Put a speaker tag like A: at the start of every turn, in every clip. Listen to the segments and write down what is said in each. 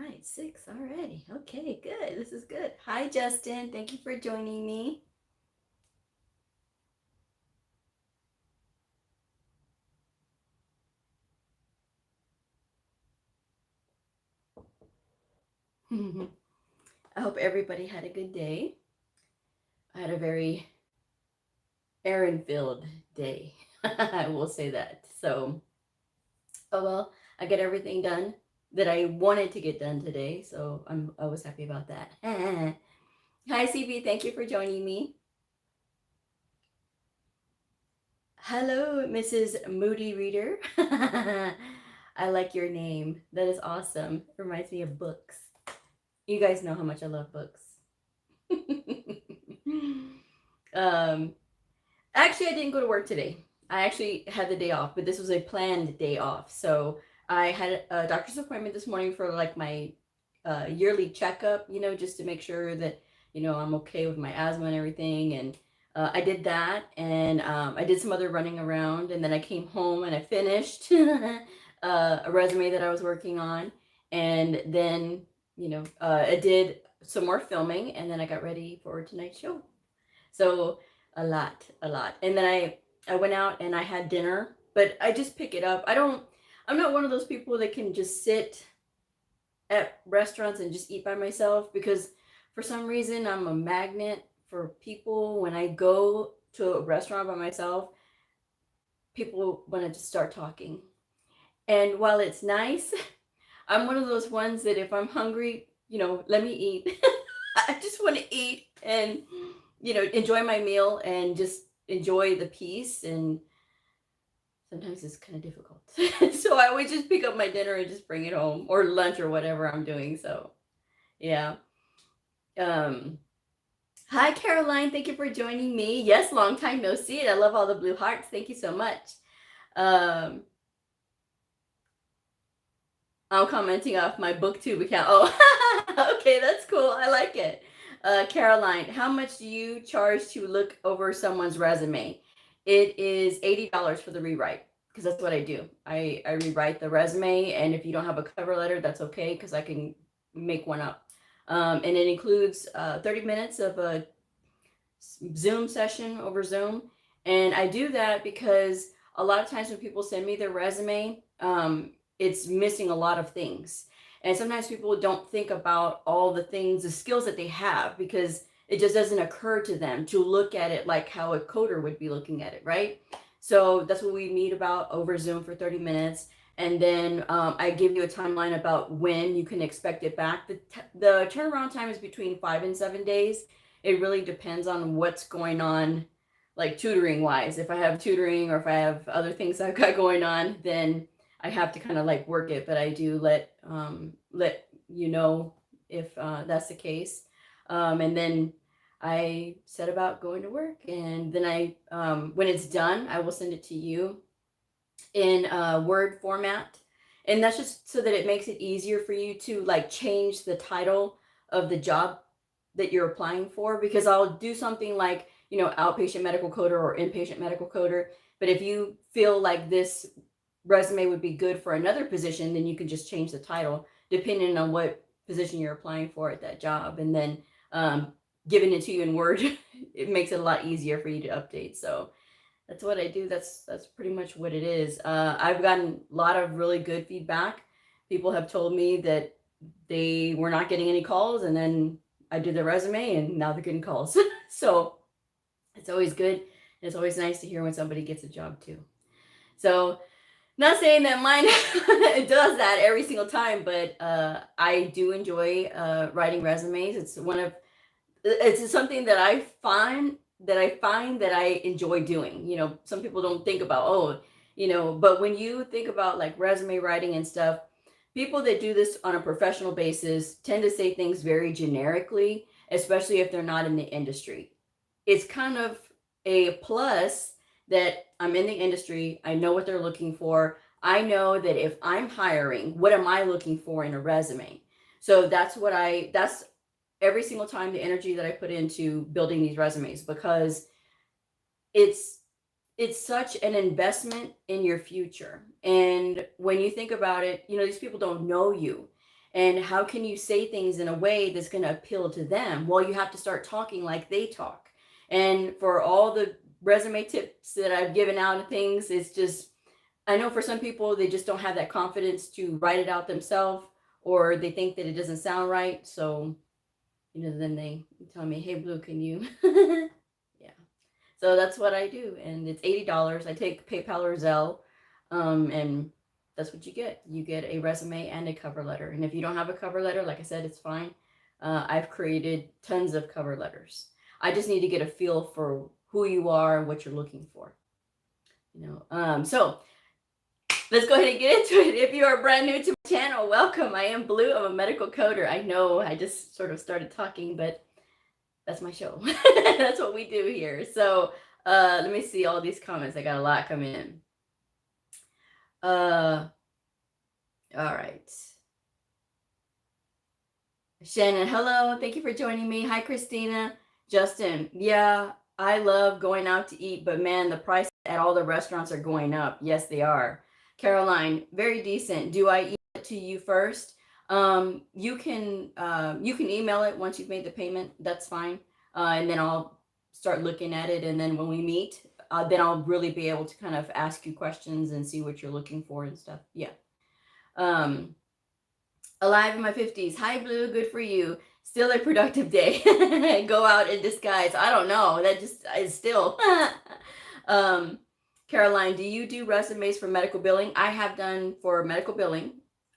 A: right, 6 already. Okay, good. This is good. Hi, Justin. Thank you for joining me. I hope everybody had a good day. I had a very errand-filled day. I will say that. So, oh well, I get everything done that I wanted to get done today. So I was happy about that. Hi, CB. Thank you for joining me. Hello, Mrs. Moody Reader. I like your name. That is awesome. It reminds me of books. You guys know how much I love books. um, actually, I didn't go to work today. I actually had the day off, but this was a planned day off. So I had a doctor's appointment this morning for like my yearly checkup, just to make sure that, I'm okay with my asthma and everything. And I did that, and I did some other running around, and then I came home and I finished a resume that I was working on. And then, I did some more filming, and then I got ready for tonight's show. So a lot. And then I went out and I had dinner, but I just pick it up. I'm not one of those people that can just sit at restaurants and just eat by myself, because for some reason I'm a magnet for people. When I go to a restaurant by myself, people want to just start talking. And while it's nice, I'm one of those ones that if I'm hungry, let me eat. I just want to eat and, enjoy my meal and just enjoy the peace. And sometimes it's kind of difficult. So I would just pick up my dinner and just bring it home, or lunch, or whatever I'm doing. So, yeah. Um, Hi, Caroline. Thank you for joining me. Yes, long time no see. I love all the blue hearts. Thank you so much. Um, I'm commenting off my booktube account. Oh, okay, that's cool. I like it. Caroline, how much do you charge to look over someone's resume? It is $80 for the rewrite, because that's what I do. I rewrite the resume, and if you don't have a cover letter, that's okay, because I can make one up. And it includes 30 minutes of a Zoom session over Zoom. And I do that because a lot of times when people send me their resume, it's missing a lot of things. And sometimes people don't think about all the things, the skills that they have, because it just doesn't occur to them to look at it like how a coder would be looking at it, right? So that's what we meet about over Zoom for 30 minutes. And then I give you a timeline about when you can expect it back. The turnaround time is between 5 and 7 days. It really depends on what's going on, like tutoring wise. If I have tutoring, or if I have other things I've got going on, then I have to kind of like work it. But I do let you know if that's the case. And then I set about going to work, and then when it's done, I will send it to you in Word format. And that's just so that it makes it easier for you to like change the title of the job that you're applying for, because I'll do something like, outpatient medical coder or inpatient medical coder. But if you feel like this resume would be good for another position, then you can just change the title depending on what position you're applying for at that job. And then giving it to you in Word, it makes it a lot easier for you to update. So that's what I do. That's pretty much what it is. I've gotten a lot of really good feedback. People have told me that they were not getting any calls, and then I did their resume, and now they're getting calls. So it's always good. And it's always nice to hear when somebody gets a job too. So not saying that mine does that every single time, but I do enjoy writing resumes. It's something that I find that I enjoy doing. Some people don't think about, but when you think about like resume writing and stuff, people that do this on a professional basis tend to say things very generically, especially if they're not in the industry. It's kind of a plus that I'm in the industry. I know what they're looking for. I know that if I'm hiring, what am I looking for in a resume? So that's every single time the energy that I put into building these resumes, because it's such an investment in your future. And when you think about it, these people don't know you. And how can you say things in a way that's going to appeal to them? Well, you have to start talking like they talk. And for all the resume tips that I've given out and things, it's just, I know for some people, they just don't have that confidence to write it out themselves, or they think that it doesn't sound right. So, then they tell me, hey, Blue, can you? Yeah. So that's what I do. And it's $80. I take PayPal or Zelle. And that's what you get. You get a resume and a cover letter. And if you don't have a cover letter, like I said, it's fine. I've created tons of cover letters. I just need to get a feel for who you are and what you're looking for. So let's go ahead and get into it. If you are brand new to my channel, welcome. I am Blue. I'm a medical coder. I know I just sort of started talking, but that's my show. That's what we do here. So let me see all these comments. I got a lot coming in. All right. Shannon, hello. Thank you for joining me. Hi, Christina. Justin, yeah, I love going out to eat, but man, the prices at all the restaurants are going up. Yes, they are. Caroline, very decent. Do I email it to you first? You can email it once you've made the payment. That's fine. And then I'll start looking at it. And then when we meet, then I'll really be able to kind of ask you questions and see what you're looking for and stuff. Yeah. Alive in my 50s. Hi, Blue. Good for you. Still a productive day. Go out in disguise. I don't know. That just is still. Caroline, do you do resumes for medical billing? I have done for medical billing,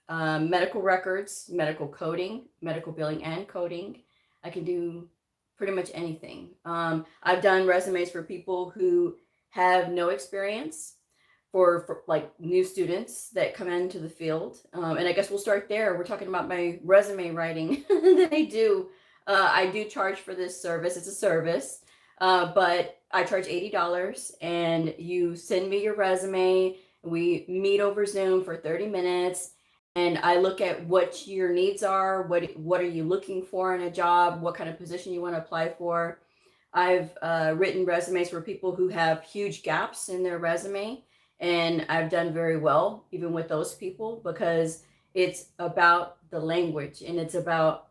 A: medical records, medical coding, medical billing and coding. I can do pretty much anything. I've done resumes for people who have no experience, for like new students that come into the field. And I guess we'll start there. We're talking about my resume writing that I do. I do charge for this service. It's a service, but I charge $80, and you send me your resume. We meet over Zoom for 30 minutes, and I look at what your needs are. What are you looking for in a job? What kind of position you want to apply for? I've written resumes for people who have huge gaps in their resume, and I've done very well even with those people, because it's about the language, and it's about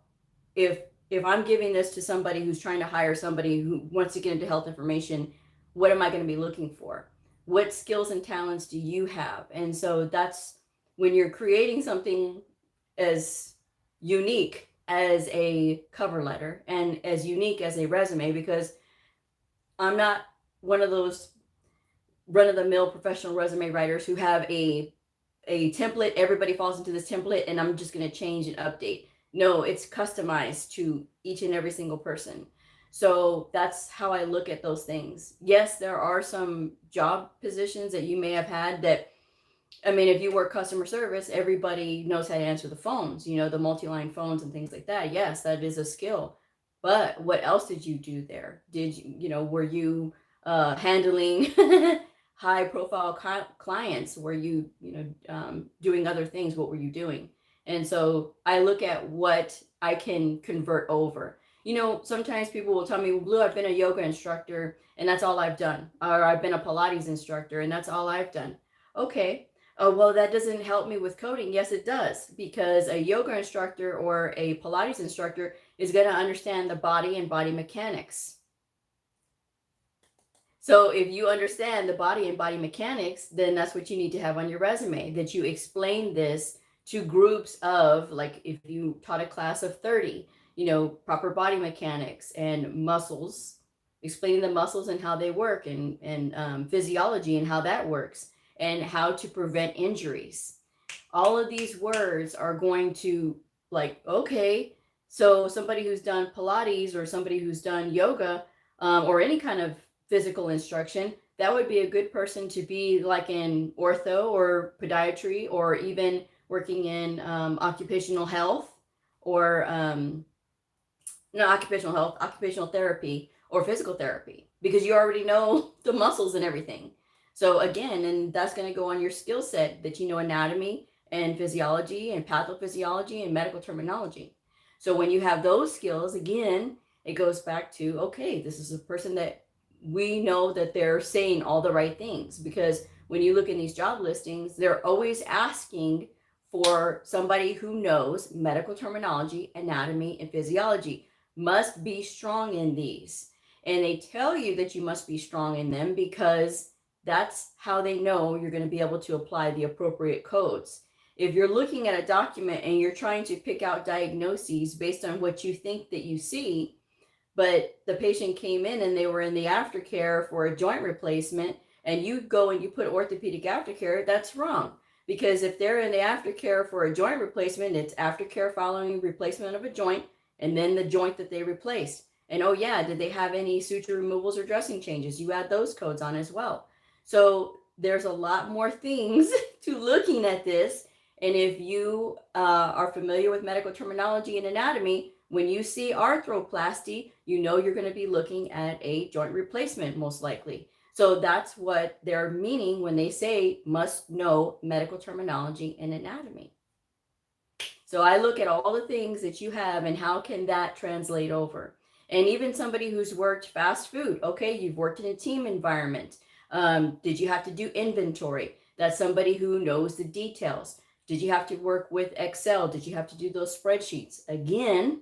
A: if I'm giving this to somebody who's trying to hire somebody who wants to get into health information, what am I going to be looking for? What skills and talents do you have? And so that's when you're creating something as unique as a cover letter and as unique as a resume, because I'm not one of those run-of-the-mill professional resume writers who have a template. Everybody falls into this template, and I'm just going to change and update. No, it's customized to each and every single person. So that's how I look at those things. Yes, there are some job positions that you may have had that, I mean, if you work customer service, everybody knows how to answer the phones, the multi-line phones and things like that. Yes, that is a skill. But what else did you do there? Did you, were you handling high profile clients? Were you, doing other things? What were you doing? And so I look at what I can convert over. Sometimes people will tell me, well, Blue, I've been a yoga instructor and that's all I've done. Or I've been a Pilates instructor and that's all I've done. Okay. Well, that doesn't help me with coding. Yes, it does, because a yoga instructor or a Pilates instructor is going to understand the body and body mechanics. So if you understand the body and body mechanics, then that's what you need to have on your resume, that you explain this to groups of, like if you taught a class of 30, proper body mechanics and muscles, explaining the muscles and how they work, and physiology and how that works, and how to prevent injuries. All of these words are going to, like, okay, so somebody who's done Pilates or somebody who's done yoga or any kind of physical instruction, that would be a good person to be like in ortho or podiatry, or even working in occupational health, or occupational therapy or physical therapy, because you already know the muscles and everything. So again, and that's going to go on your skill set, that you know anatomy and physiology and pathophysiology and medical terminology. So when you have those skills, again, it goes back to, okay, this is a person that we know that they're saying all the right things, because when you look in these job listings, they're always asking for somebody who knows medical terminology, anatomy, and physiology. Must be strong in these. And they tell you that you must be strong in them because that's how they know you're going to be able to apply the appropriate codes. If you're looking at a document and you're trying to pick out diagnoses based on what you think that you see, but the patient came in and they were in the aftercare for a joint replacement, and you go and you put orthopedic aftercare, that's wrong. Because if they're in the aftercare for a joint replacement, it's aftercare following replacement of a joint and then the joint that they replaced. And oh yeah, did they have any suture removals or dressing changes? You add those codes on as well. So there's a lot more things to looking at this. And if you are familiar with medical terminology and anatomy, when you see arthroplasty, you know you're going to be looking at a joint replacement most likely. So that's what they're meaning when they say must know medical terminology and anatomy. So I look at all the things that you have and how can that translate over. And even somebody who's worked fast food, okay, you've worked in a team environment. Did you have to do inventory? That's somebody who knows the details. Did you have to work with Excel? Did you have to do those spreadsheets? Again,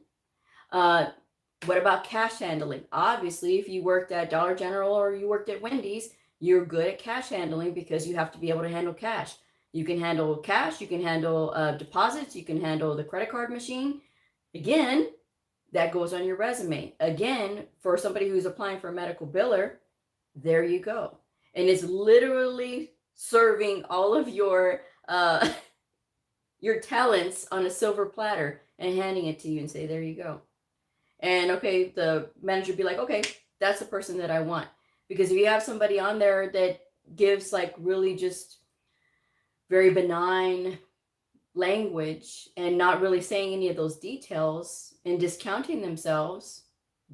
A: what about cash handling? Obviously, if you worked at Dollar General or you worked at Wendy's, you're good at cash handling because you have to be able to handle cash. You can handle cash, you can handle deposits, you can handle the credit card machine. Again, that goes on your resume. Again, for somebody who's applying for a medical biller, there you go. And it's literally serving all of your talents on a silver platter and handing it to you and say, there you go. And okay, the manager would be like, okay, that's the person that I want. Because if you have somebody on there that gives like really just very benign language and not really saying any of those details and discounting themselves,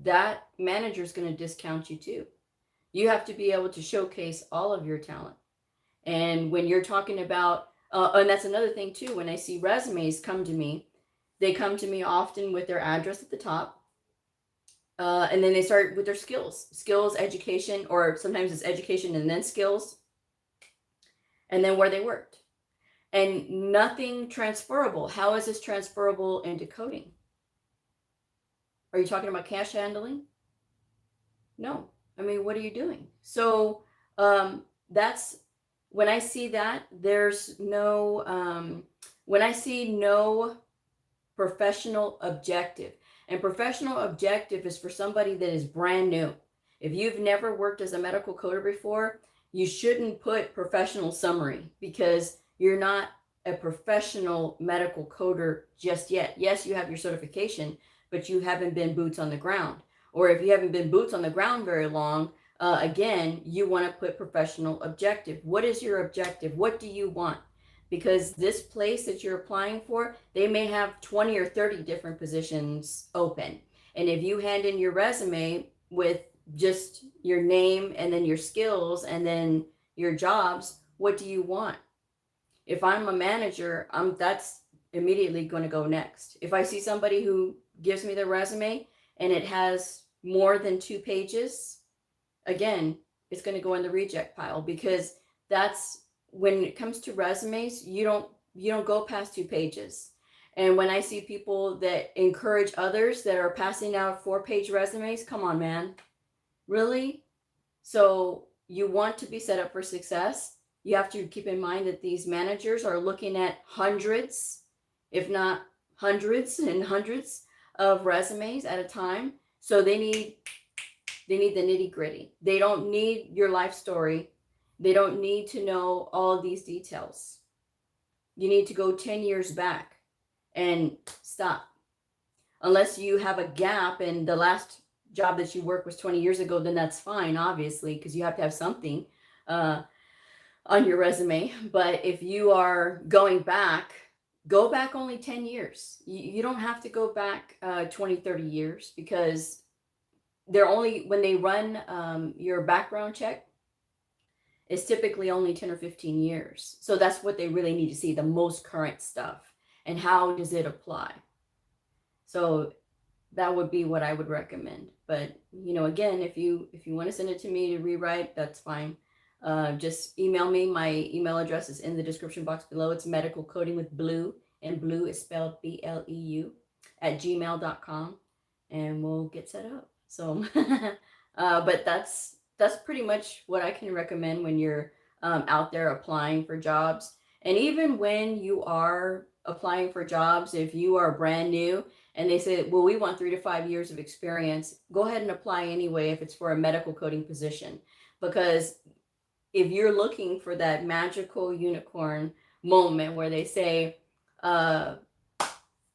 A: that manager is going to discount you too. You have to be able to showcase all of your talent. And when you're talking about, and that's another thing too, when I see resumes come to me, they come to me often with their address at the top. And then they start with their skills, education, or sometimes it's education and then skills, and then where they worked. And nothing transferable. How is this transferable into coding? Are you talking about cash handling? No. I mean, what are you doing? So that's when I see that, there's no, when I see no professional objective. And professional objective is for somebody that is brand new. If you've never worked as a medical coder before, you shouldn't put professional summary because you're not a professional medical coder just yet. Yes, you have your certification, but you haven't been boots on the ground. Or if you haven't been boots on the ground very long, again, you want to put professional objective. What is your objective? What do you want? Because this place that you're applying for, they may have 20 or 30 different positions open. And if you hand in your resume with just your name and then your skills and then your jobs, what do you want? If I'm a manager, that's immediately going to go next. If I see somebody who gives me their resume and it has more than 2 pages, again, it's going to go in the reject pile because that's when it comes to resumes, you don't go past 2 pages. And when I see people that encourage others that are passing out 4-page resumes, come on, man. Really? So you want to be set up for success. You have to keep in mind that these managers are looking at hundreds, if not hundreds and hundreds of resumes at a time. So they need the nitty gritty. They don't need your life story. They don't need to know all these details. You need to go 10 years back and stop. Unless you have a gap and the last job that you worked was 20 years ago, then that's fine, obviously, because you have to have something on your resume. But if you are going back, go back only 10 years. You don't have to go back 20, 30 years because they're only, when they run your background check, it's typically only 10 or 15 years. So that's what they really need to see, the most current stuff. And how does it apply? So that would be what I would recommend. But, again, if you want to send it to me to rewrite, that's fine. just email me. My email address is in the description box below. It's medicalcodingwithbleu, and blue is spelled BLEU, at gmail.com, and we'll get set up. So, but that's pretty much what I can recommend when you're out there applying for jobs. And even when you are applying for jobs, if you are brand new and they say, well, we want 3 to 5 years of experience, go ahead and apply anyway if it's for a medical coding position. Because if you're looking for that magical unicorn moment where they say, well,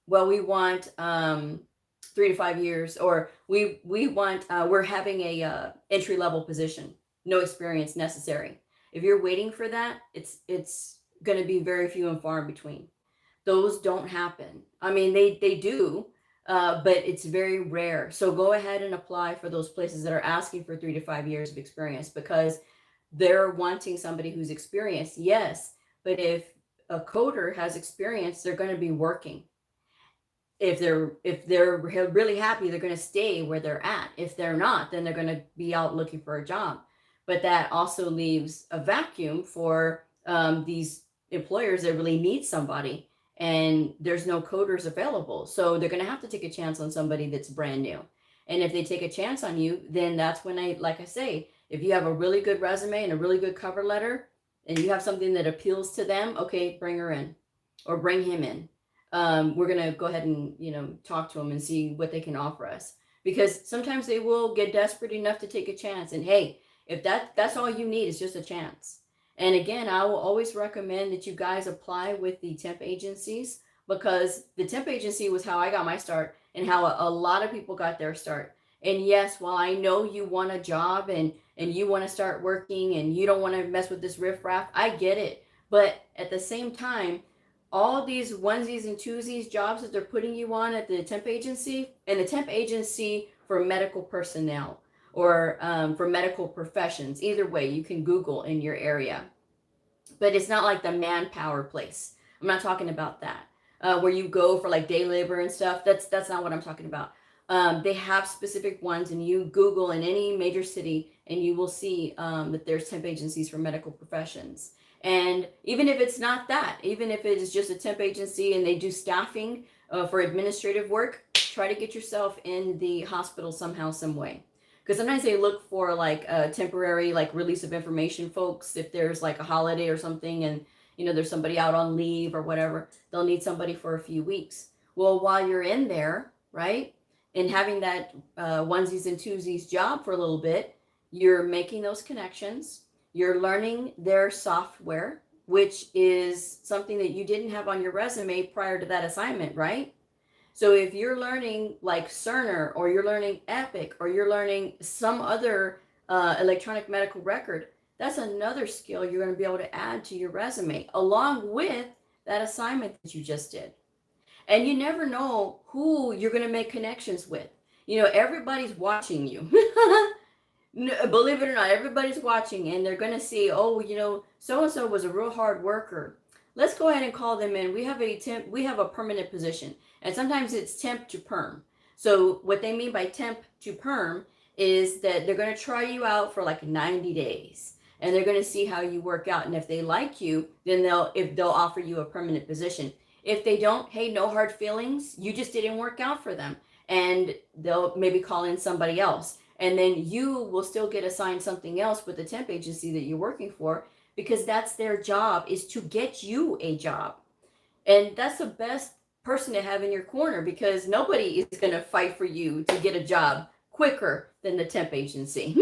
A: we want 3 to 5 years, or we want we're having a entry level position, no experience necessary. If you're waiting for that, it's going to be very few and far in between. Those don't happen. I mean, they do, but it's very rare. So go ahead and apply for those places that are asking for 3 to 5 years of experience, because they're wanting somebody who's experienced, yes. But if a coder has experience, they're going to be working. If they're really happy, they're going to stay where they're at. If they're not, then they're going to be out looking for a job. But that also leaves a vacuum for these employers that really need somebody, and there's no coders available. So they're going to have to take a chance on somebody that's brand new. And if they take a chance on you, then that's when like I say, if you have a really good resume and a really good cover letter, and you have something that appeals to them, okay, bring her in or bring him in. We're going to go ahead and, talk to them and see what they can offer us, because sometimes they will get desperate enough to take a chance. And hey, if that's all you need is just a chance. And again, I will always recommend that you guys apply with the temp agencies, because the temp agency was how I got my start and how a lot of people got their start. And yes, while I know you want a job and you want to start working and you don't want to mess with this riffraff, I get it. But at the same time, all these onesies and twosies jobs that they're putting you on at the temp agency, and the temp agency for medical personnel, or for medical professions, either way, you can Google in your area. But it's not like the manpower place. I'm not talking about that, where you go for like day labor and stuff. That's not what I'm talking about. They have specific ones, and you Google in any major city and you will see that there's temp agencies for medical professions. And even if it's not that, even if it is just a temp agency and they do staffing for administrative work, try to get yourself in the hospital somehow, some way. Because sometimes they look for like a temporary like release of information folks. If there's like a holiday or something, and there's somebody out on leave or whatever, they'll need somebody for a few weeks. Well, while you're in there, right, and having that onesies and twosies job for a little bit, you're making those connections. You're learning their software, which is something that you didn't have on your resume prior to that assignment, right? So if you're learning like Cerner, or you're learning Epic, or you're learning some other electronic medical record, that's another skill you're going to be able to add to your resume along with that assignment that you just did. And you never know who you're going to make connections with. Everybody's watching you. Believe it or not, everybody's watching, and they're going to see, oh, so-and-so was a real hard worker. Let's go ahead and call them in. We have a permanent position, and sometimes it's temp to perm. So what they mean by temp to perm is that they're going to try you out for like 90 days, and they're going to see how you work out. And if they like you, then they'll offer you a permanent position. If they don't, hey, no hard feelings. You just didn't work out for them, and they'll maybe call in somebody else. And then you will still get assigned something else with the temp agency that you're working for, because that's their job, is to get you a job. And that's the best person to have in your corner, because nobody is going to fight for you to get a job quicker than the temp agency.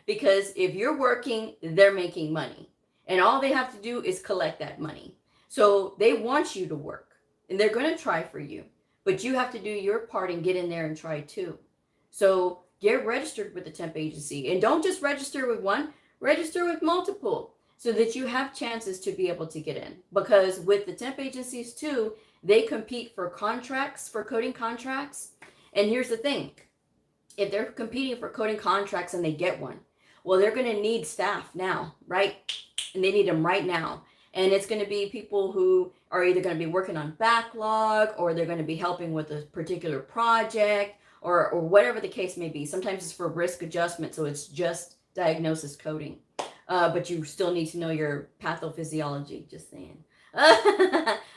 A: Because if you're working, they're making money, and all they have to do is collect that money. So they want you to work, and they're going to try for you, but you have to do your part and get in there and try too. So get registered with the temp agency, and don't just register with one, register with multiple, so that you have chances to be able to get in. Because with the temp agencies too, they compete for contracts, for coding contracts. And here's the thing, if they're competing for coding contracts and they get one, well, they're going to need staff now, right? And they need them right now. And it's going to be people who are either going to be working on backlog, or they're going to be helping with a particular project, or whatever the case may be. Sometimes it's for risk adjustment, so it's just diagnosis coding. but you still need to know your pathophysiology, just saying.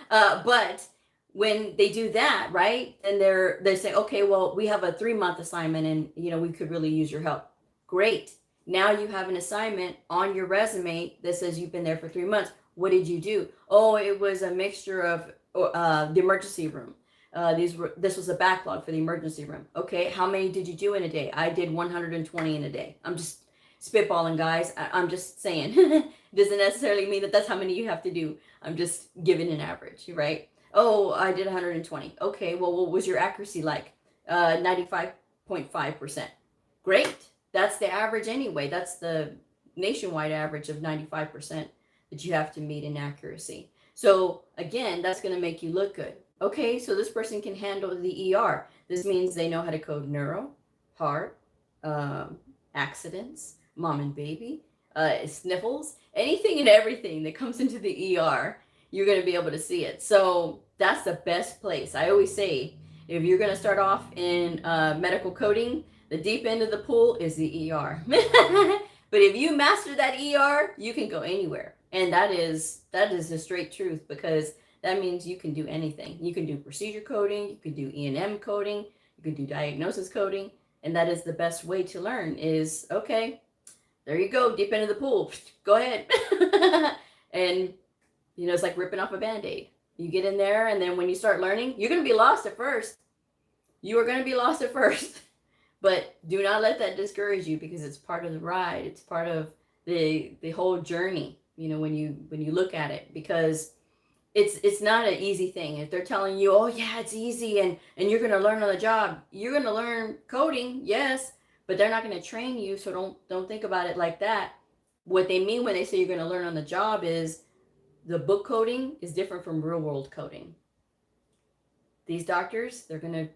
A: But when they do that, right, and they say, okay, well, we have a 3-month assignment and, we could really use your help. Great. Now you have an assignment on your resume that says you've been there for 3 months. What did you do? Oh, it was a mixture of the emergency room. This was a backlog for the emergency room. Okay, how many did you do in a day? I did 120 in a day. I'm just spitballing, guys. I'm just saying. Doesn't necessarily mean that that's how many you have to do. I'm just giving an average, right? Oh, I did 120. Okay, well, what was your accuracy like? 95.5%. Great. That's the average anyway. That's the nationwide average of 95% that you have to meet in accuracy. So again, that's going to make you look good. Okay, so this person can handle the ER. This means they know how to code neuro, heart, accidents, mom and baby, sniffles, anything and everything that comes into the ER, you're going to be able to see it. So that's the best place. I always say, if you're going to start off in medical coding, the deep end of the pool is the ER. But if you master that ER, you can go anywhere. And that is the straight truth, because that means you can do anything. You can do procedure coding, you can do E&M coding, you can do diagnosis coding, and that is the best way to learn is, okay, there you go, deep end of the pool, go ahead. And, it's like ripping off a Band-Aid. You get in there, and then when you start learning, you're going to be lost at first. You are going to be lost at first. But do not let that discourage you, because it's part of the ride. It's part of the whole journey, when you look at it, because it's not an easy thing. If they're telling you, oh yeah, it's easy and you're going to learn on the job, you're going to learn coding, yes, but they're not going to train you. So don't think about it like that. What they mean when they say you're going to learn on the job is the book coding is different from real world coding. These doctors, they're going to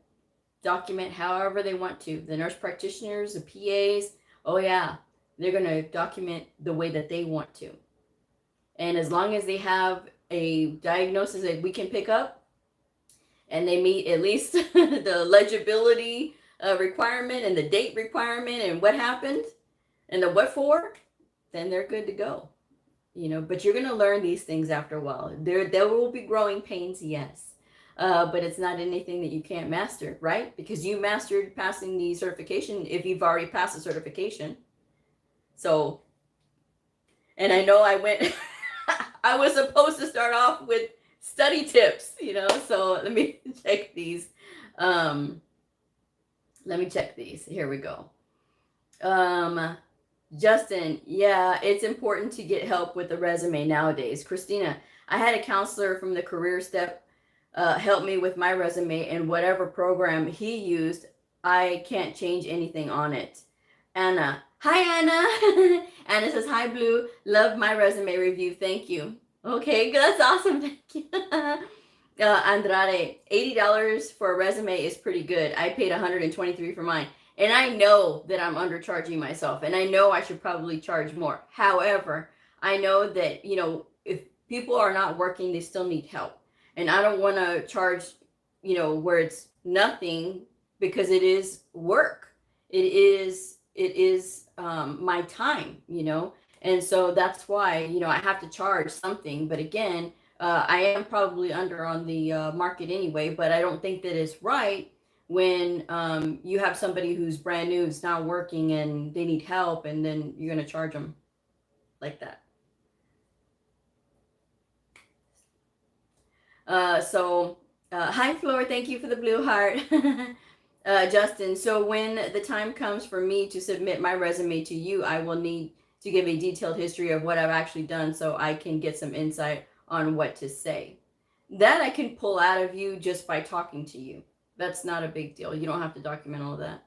A: document however they want to. The nurse practitioners, the PAs, oh yeah, they're going to document the way that they want to. And as long as they have a diagnosis that we can pick up and they meet at least the legibility requirement and the date requirement and what happened and the what for, then they're good to go. But you're going to learn these things after a while. There will be growing pains, yes. But it's not anything that you can't master, right? Because you mastered passing the certification if you've already passed the certification. So, and I know I went, I was supposed to start off with study tips, so let me check these. Here we go. Justin, yeah, it's important to get help with the resume nowadays. Christina, I had a counselor from the Career Step help me with my resume, and whatever program he used, I can't change anything on it. Anna, hi Anna. Anna says, hi Blue, love my resume review, thank you. Okay, that's awesome, thank you. Andrade, $80 for a resume is pretty good. I paid $123 for mine. And I know that I'm undercharging myself, and I know I should probably charge more. However, I know that, if people are not working, they still need help. And I don't want to charge, where it's nothing, because it is work. It is my time, and so that's why, I have to charge something. But again, I am probably under on the market anyway, but I don't think that it's right when you have somebody who's brand new, is not working, and they need help, and then you're going to charge them like that. Hi Flor, thank you for the blue heart. Justin, so when the time comes for me to submit my resume to you, I will need to give a detailed history of what I've actually done so I can get some insight on what to say. That I can pull out of you just by talking to you. That's not a big deal. You don't have to document all of that.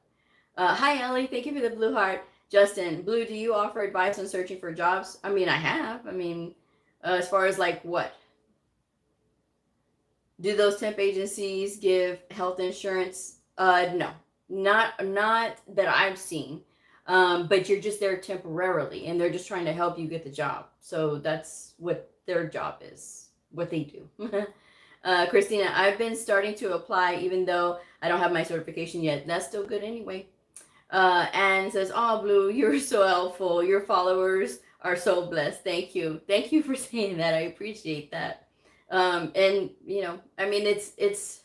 A: Hi Ellie, thank you for the blue heart. Justin, Blue, do you offer advice on searching for jobs? I mean, I have. As far as like what? Do those temp agencies give health insurance? No, not that I've seen. But you're just there temporarily, and they're just trying to help you get the job. So that's what their job is, what they do. Christina, I've been starting to apply even though I don't have my certification yet. That's still good anyway. And says, "Oh, Blue, you're so helpful. Your followers are so blessed. Thank you. Thank you for saying that. I appreciate that." And I mean, it's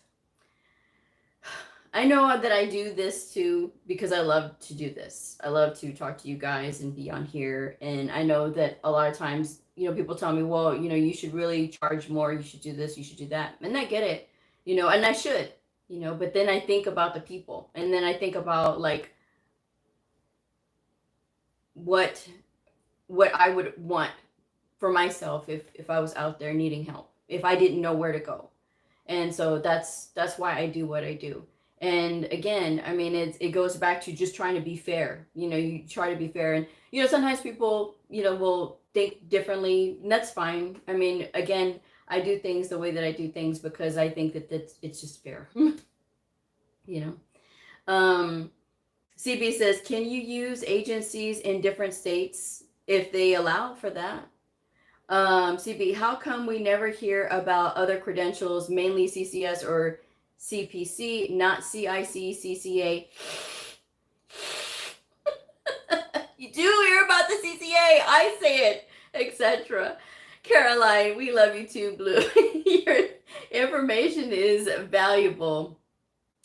A: I know that I do this too because I love to do this. I love to talk to you guys and be on here. And I know that a lot of times, people tell me, well, you should really charge more. You should do this. You should do that. And I get it, and I should, but then I think about the people, and then I think about like what I would want for myself if I was out there needing help, if I didn't know where to go. And so that's why I do what I do. And again, I mean, it goes back to just trying to be fair. You try to be fair, and sometimes people will think differently, and that's fine. I mean, again, I do things the way that I do things because I think that it's just fair. um CB says, can you use agencies in different states if they allow for that? CB, how come we never hear about other credentials, mainly CCS or CPC, not CIC, CCA? You do hear about the CCA, I say it, etc. Caroline, we love you too, Blue. Your information is valuable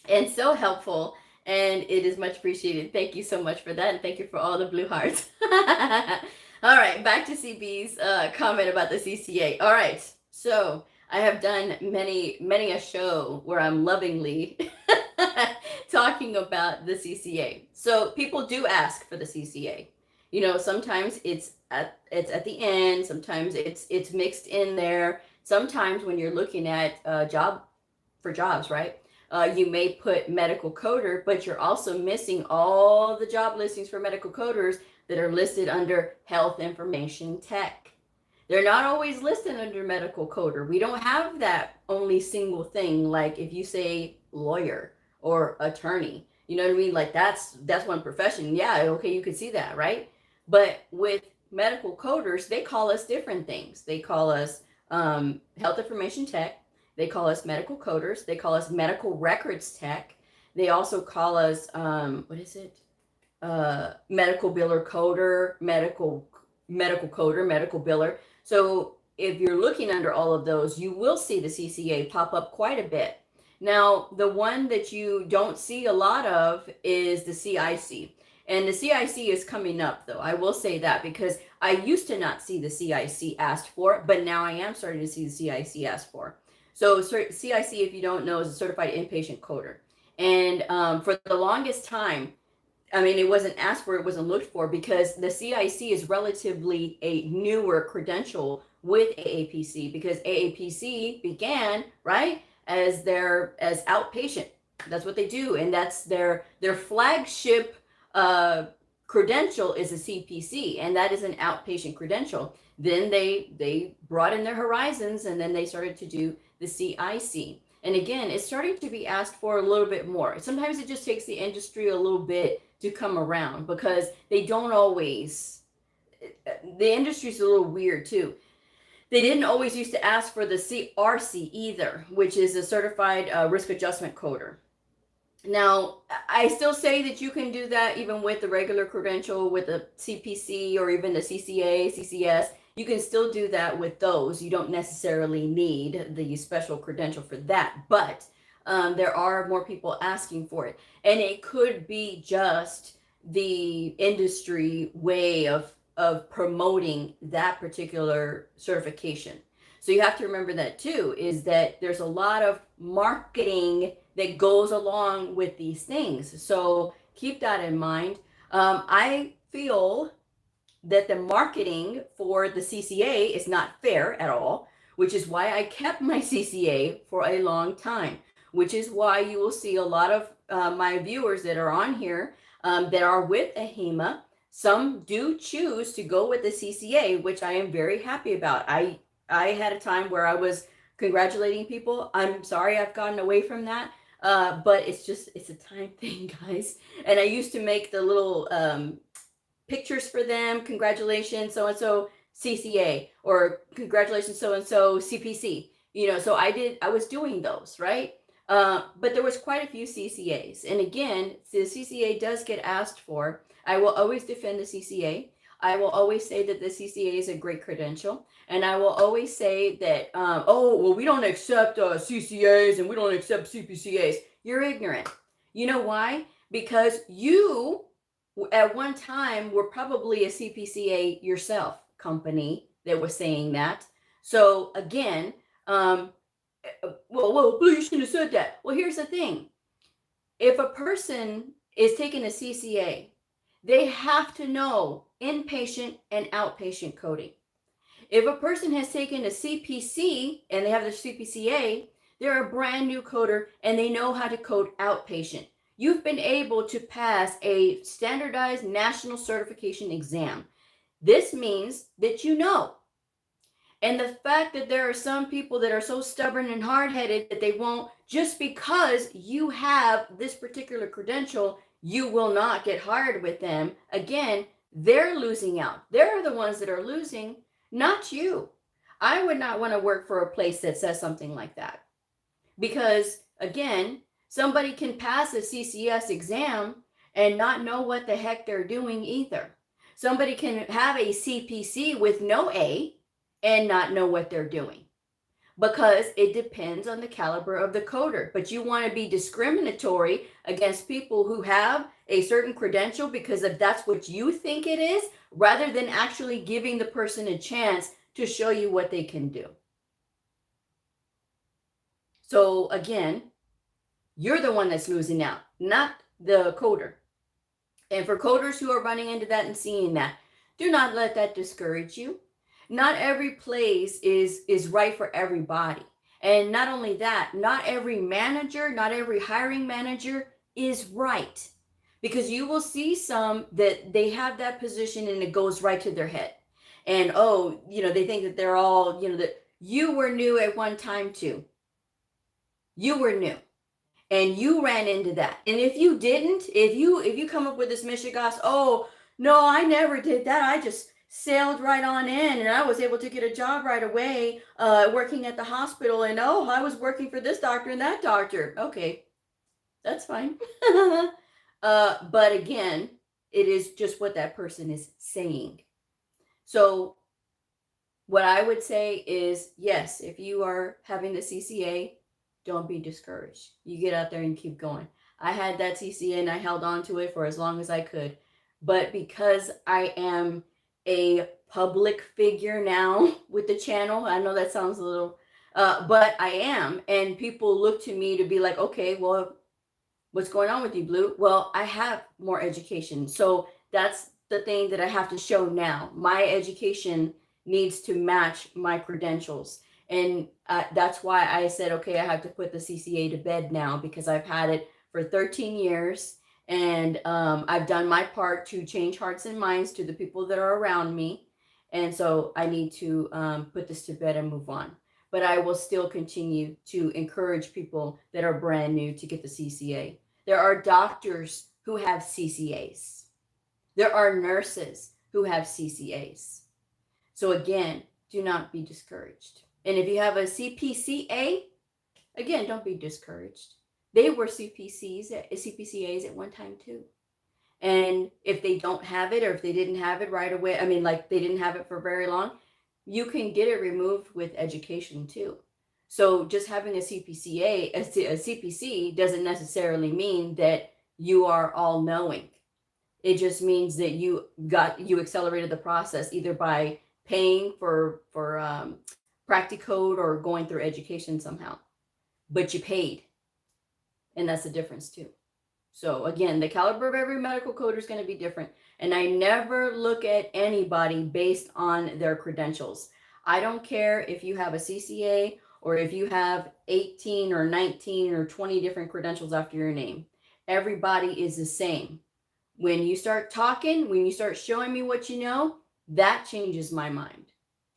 A: and so helpful, and it is much appreciated. Thank you so much for that, and thank you for all the blue hearts. All right, back to CB's comment about the CCA. All right, so I have done many a show where I'm lovingly talking about the CCA. So people do ask for the CCA. Sometimes it's at the end. Sometimes it's mixed in there. Sometimes when you're looking at jobs, right? You may put medical coder, but you're also missing all the job listings for medical coders that are listed under health information tech. They're not always listed under medical coder. We don't have that only single thing. Like if you say lawyer or attorney, you know what I mean? Like that's one profession. Yeah, okay, you could see that, right? But with medical coders, they call us different things. They call us health information tech. They call us medical coders. They call us medical records tech. They also call us, medical biller coder, medical coder, medical biller. So if you're looking under all of those, you will see the CCA pop up quite a bit. Now, the one that you don't see a lot of is the CIC. And the CIC is coming up, though. I will say that because I used to not see the CIC asked for, but now I am starting to see the CIC asked for. So CIC, if you don't know, is a certified inpatient coder. And for the longest time, I mean, it wasn't asked for, it wasn't looked for, because the CIC is relatively a newer credential with AAPC, because AAPC began, right, as outpatient. That's what they do. And that's their flagship credential is a CPC, and that is an outpatient credential. Then they broadened their horizons, and then they started to do the CIC. And again, it's starting to be asked for a little bit more. Sometimes it just takes the industry a little bit to come around, because they don't always, the industry's a little weird too. They didn't always used to ask for the CRC either, which is a certified risk adjustment coder. Now, I still say that you can do that even with the regular credential, with the CPC or even the CCA, CCS. You can still do that with those. You don't necessarily need the special credential for that, but there are more people asking for it. And it could be just the industry way of promoting that particular certification. So you have to remember that too, is that there's a lot of marketing that goes along with these things. So keep that in mind. I feel that the marketing for the CCA is not fair at all, which is why I kept my CCA for a long time, which is why you will see a lot of my viewers that are on here that are with AHIMA. Some do choose to go with the CCA, which I am very happy about. I had a time where I was congratulating people. I'm sorry I've gotten away from that. But it's a time thing, guys. And I used to make the little pictures for them. Congratulations, so-and-so CCA, or congratulations, so-and-so CPC. So I was doing those, right? But there was quite a few CCAs. And again, the CCA does get asked for. I will always defend the CCA. I will always say that the CCA is a great credential. And I will always say that, oh, well, we don't accept CCAs and we don't accept CPCAs. You're ignorant. You know why? Because you, at one time, were probably a CPCA yourself, company that was saying that. So again, well, Blue, you shouldn't have said that. Well, here's the thing. If a person is taking a CCA, they have to know inpatient and outpatient coding. If a person has taken a CPC and they have their CPCA, they're a brand new coder and they know how to code outpatient. You've been able to pass a standardized national certification exam. This means that you know. And the fact that there are some people that are so stubborn and hard-headed that they won't, just because you have this particular credential, you will not get hired with them. Again, they're losing out. They're the ones that are losing, not you. I would not want to work for a place that says something like that. Because again, somebody can pass a CCS exam and not know what the heck they're doing either. Somebody can have a CPC with no A and not know what they're doing, because it depends on the caliber of the coder. But you want to be discriminatory against people who have a certain credential because if that's what you think it is, rather than actually giving the person a chance to show you what they can do. So again, you're the one that's losing out, not the coder. And for coders who are running into that and seeing that, do not let that discourage you. Not every place is right for everybody. And not only that, not every manager, not every hiring manager is right. Because you will see some that they have that position and it goes right to their head. And oh, they think that they're all, that you were new at one time too. You were new. And you ran into that. And if you didn't, if you come up with this mishigas, oh, no, I never did that. I just sailed right on in and I was able to get a job right away working at the hospital. And oh, I was working for this doctor and that doctor. Okay, that's fine. But again, it is just what that person is saying. So what I would say is, yes, if you are having the CCA, don't be discouraged. You get out there and keep going. I had that CCA and I held on to it for as long as I could. But because I am a public figure now with the channel, I know that sounds a little, but I am. And people look to me to be like, okay, well, what's going on with you, Blue? Well, I have more education. So that's the thing that I have to show now. My education needs to match my credentials. And that's why I said, okay, I have to put the CCA to bed now, because I've had it for 13 years. And I've done my part to change hearts and minds to the people that are around me. And so I need to put this to bed and move on. But I will still continue to encourage people that are brand new to get the CCA. There are doctors who have CCAs. There are nurses who have CCAs. So again, do not be discouraged. And if you have a CPCA, again, don't be discouraged. They were CPCAs at one time too. And if they don't have it, or if they didn't have it right away, I mean, like they didn't have it for very long, you can get it removed with education too. So just having a CPC doesn't necessarily mean that you are all knowing. It just means that you accelerated the process either by paying for Practicode or going through education somehow, but you paid. And that's the difference too. So again, the caliber of every medical coder is going to be different. And I never look at anybody based on their credentials. I don't care if you have a CCA or if you have 18 or 19 or 20 different credentials after your name. Everybody is the same. When you start talking, when you start showing me what you know, that changes my mind.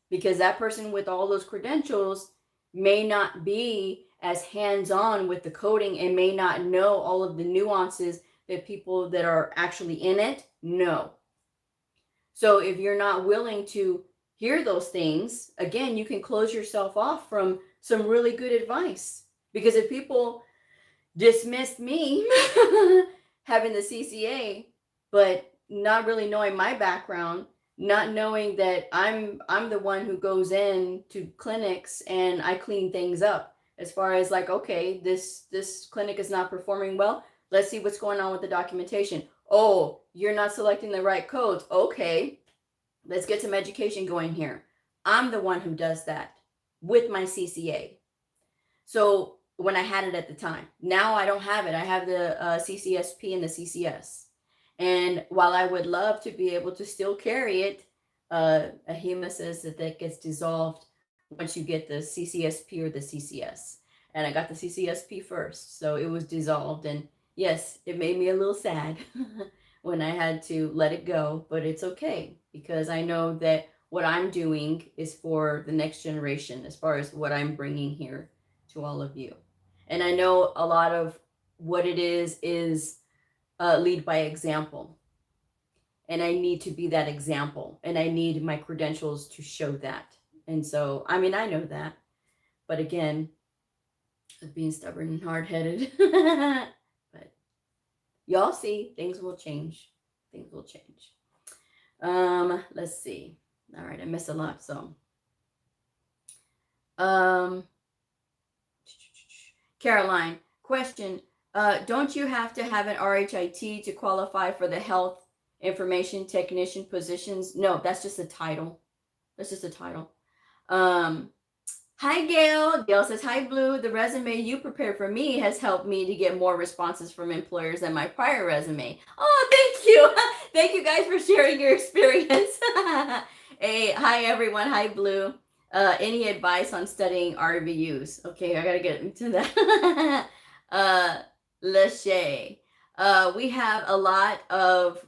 A: Because that person with all those credentials may not be as hands-on with the coding and may not know all of the nuances that people that are actually in it know. So if you're not willing to hear those things, again, you can close yourself off from some really good advice. Because if people, dismissed me having the CCA, but not really knowing my background, not knowing that I'm the one who goes in to clinics and I clean things up as far as like, okay, this clinic is not performing well. Let's see what's going on with the documentation. Oh, you're not selecting the right codes. Okay, let's get some education going here. I'm the one who does that with my CCA. So when I had it at the time, now I don't have it. I have the CCS-P and the CCS. And while I would love to be able to still carry it, AHIMA says that gets dissolved once you get the CCS-P or the CCS. And I got the CCS-P first, so it was dissolved. And yes, it made me a little sad when I had to let it go, but it's okay because I know that what I'm doing is for the next generation as far as what I'm bringing here to all of you. And I know a lot of what it is lead by example. And I need to be that example. And I need my credentials to show that. And so, I mean, I know that. But again, being stubborn and hard-headed. But y'all see, things will change. Things will change. Let's see. All right, I missed a lot, so. Caroline, question. Don't you have to have an RHIT to qualify for the health information technician positions? No, that's just a title. That's just a title. Hi, Gail. Gail says, hi, Blue. The resume you prepared for me has helped me to get more responses from employers than my prior resume. Oh, thank you. Thank you guys for sharing your experience. Hey, hi, everyone. Hi, Blue. Any advice on studying RVUs? Okay, I got to get into that. Lachey. We have a lot of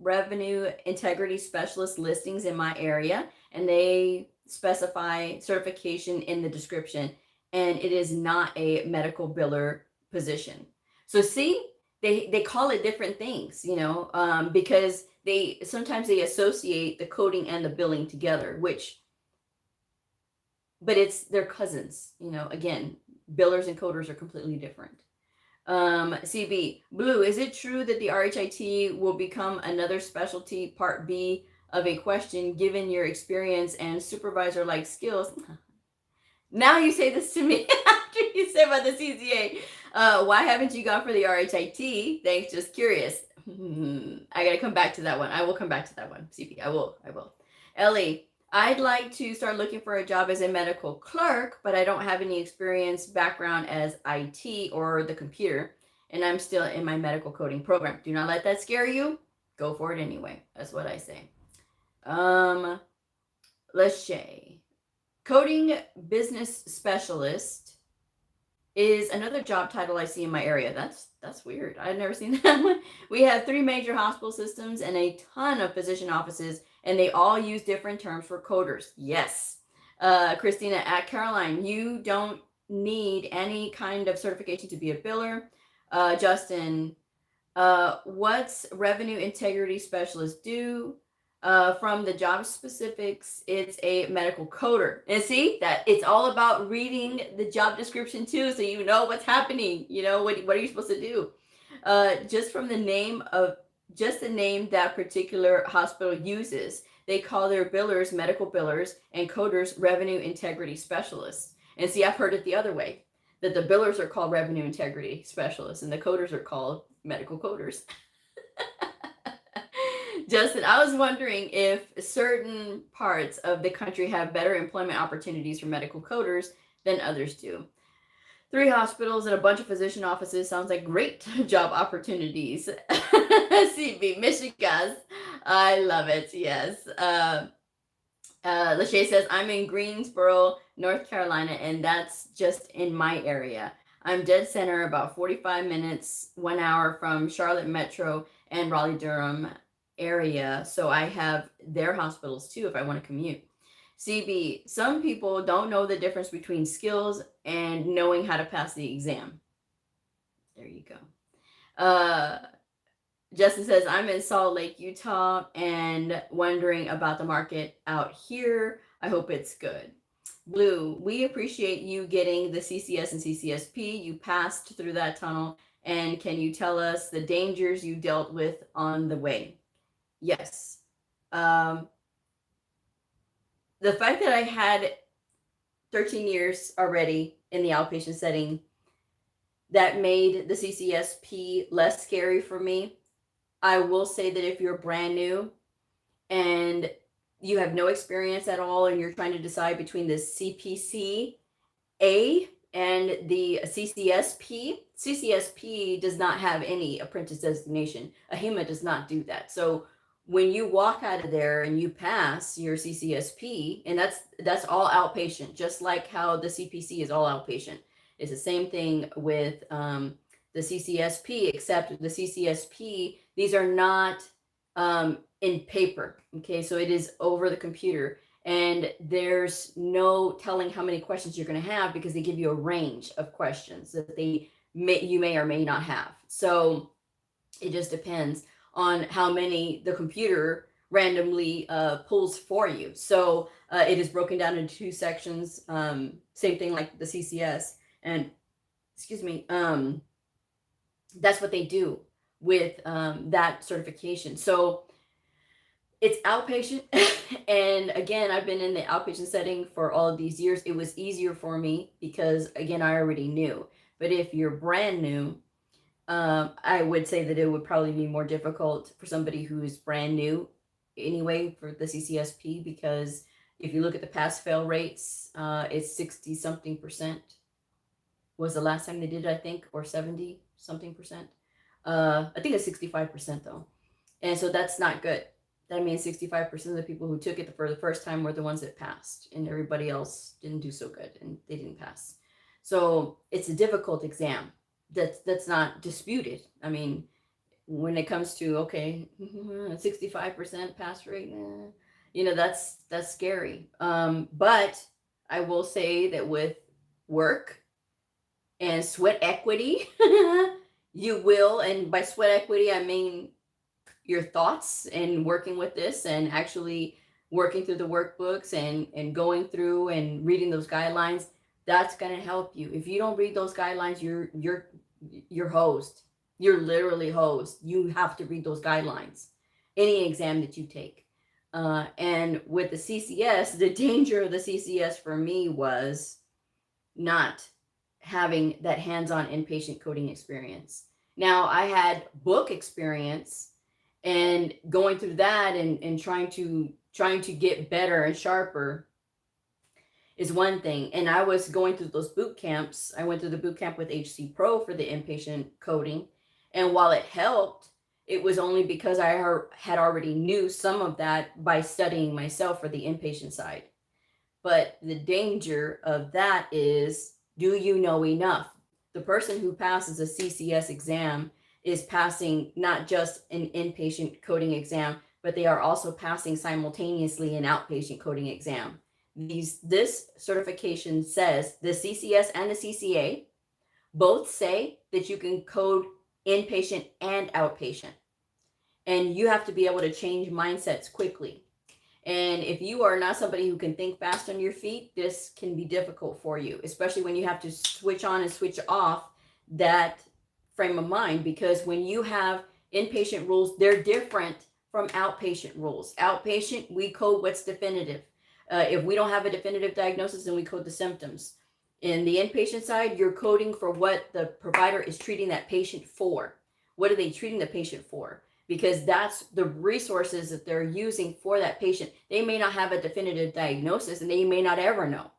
A: revenue integrity specialist listings in my area, and they specify certification in the description, and it is not a medical biller position. So see, they call it different things, you know, because they sometimes they associate the coding and the billing together, but they're cousins, you know. Again, billers and coders are completely different. CB, Blue, is it true that the RHIT will become another specialty part B of a question given your experience and supervisor-like skills? Now you say this to me after you say about the CCA. Why haven't you gone for the RHIT? Thanks, just curious. I gotta come back to that one. I will come back to that one, CB. I will. Ellie, I'd like to start looking for a job as a medical clerk, but I don't have any experience background as IT or the computer, and I'm still in my medical coding program. Do not let that scare you. Go for it anyway. That's what I say. Lachey, coding business specialist is another job title I see in my area. That's weird. I've never seen that one. We have 3 major hospital systems and a ton of physician offices, and they all use different terms for coders. Yes. Christina, at Caroline, you don't need any kind of certification to be a biller. Justin, what's revenue integrity specialist do? From the job specifics, it's a medical coder. And see that it's all about reading the job description too, so you know what's happening. You know what are you supposed to do? Just from the name that particular hospital uses, they call their billers medical billers and coders revenue integrity specialists. And see, I've heard it the other way, that the billers are called revenue integrity specialists and the coders are called medical coders. Justin, I was wondering if certain parts of the country have better employment opportunities for medical coders than others do. 3 hospitals and a bunch of physician offices sounds like great job opportunities. CB, Michigan. I love it. Yes. Lachey says, I'm in Greensboro, North Carolina, and that's just in my area. I'm dead center, about 45 minutes, 1 hour from Charlotte Metro and Raleigh-Durham area. So I have their hospitals too if I want to commute. CB, some people don't know the difference between skills and knowing how to pass the exam. There you go. Justin says, I'm in Salt Lake, Utah, and wondering about the market out here. I hope it's good. Blue, we appreciate you getting the CCS and CCS-P. You passed through that tunnel. And can you tell us the dangers you dealt with on the way? Yes. Um, the fact that I had 13 years already in the outpatient setting, that made the CCS-P less scary for me. I will say that if you're brand new and you have no experience at all and you're trying to decide between the CPC A and the CCS-P, CCS-P does not have any apprentice designation. AHIMA does not do that. So when you walk out of there and you pass your CCS-P, and that's all outpatient, just like how the CPC is all outpatient. It's the same thing with the CCS-P, except the CCS-P, these are not in paper. Okay, so it is over the computer. And there's no telling how many questions you're going to have because they give you a range of questions that you may or may not have. So it just depends on how many the computer randomly pulls for you. So it is broken down into two sections. Same thing like the CCS. And excuse me, that's what they do with that certification. So it's outpatient. And again, I've been in the outpatient setting for all of these years. It was easier for me because, again, I already knew. But if you're brand new, I would say that it would probably be more difficult for somebody who is brand new anyway for the CCS-P, because if you look at the pass fail rates, it's 60 something percent was the last time they did it, I think, or 70 something percent. I think it's 65% though. And so that's not good. That means 65% of the people who took it for the first time were the ones that passed, and everybody else didn't do so good and they didn't pass. So it's a difficult exam. That's not disputed. I mean, when it comes to, okay, 65% pass rate, that's scary. But I will say that with work and sweat equity, you will, and by sweat equity, I mean your thoughts and working with this and actually working through the workbooks and going through and reading those guidelines, that's going to help you. If you don't read those guidelines, you're hosed. You're literally hosed. You have to read those guidelines, any exam that you take. And with the CCS, the danger of the CCS for me was not having that hands-on inpatient coding experience. Now, I had book experience, and going through that and trying to get better and sharper is one thing. And I was going through those boot camps. I went through the boot camp with HC Pro for the inpatient coding. And while it helped, it was only because I had already knew some of that by studying myself for the inpatient side. But the danger of that is, do you know enough? The person who passes a CCS exam is passing not just an inpatient coding exam, but they are also passing simultaneously an outpatient coding exam. This certification says the CCS and the CCA both say that you can code inpatient and outpatient. And you have to be able to change mindsets quickly. And if you are not somebody who can think fast on your feet, this can be difficult for you, especially when you have to switch on and switch off that frame of mind, because when you have inpatient rules, they're different from outpatient rules. Outpatient, we code what's definitive. If we don't have a definitive diagnosis, then we code the symptoms. In the inpatient side, you're coding for what the provider is treating that patient for. What are they treating the patient for? Because that's the resources that they're using for that patient. They may not have a definitive diagnosis and they may not ever know,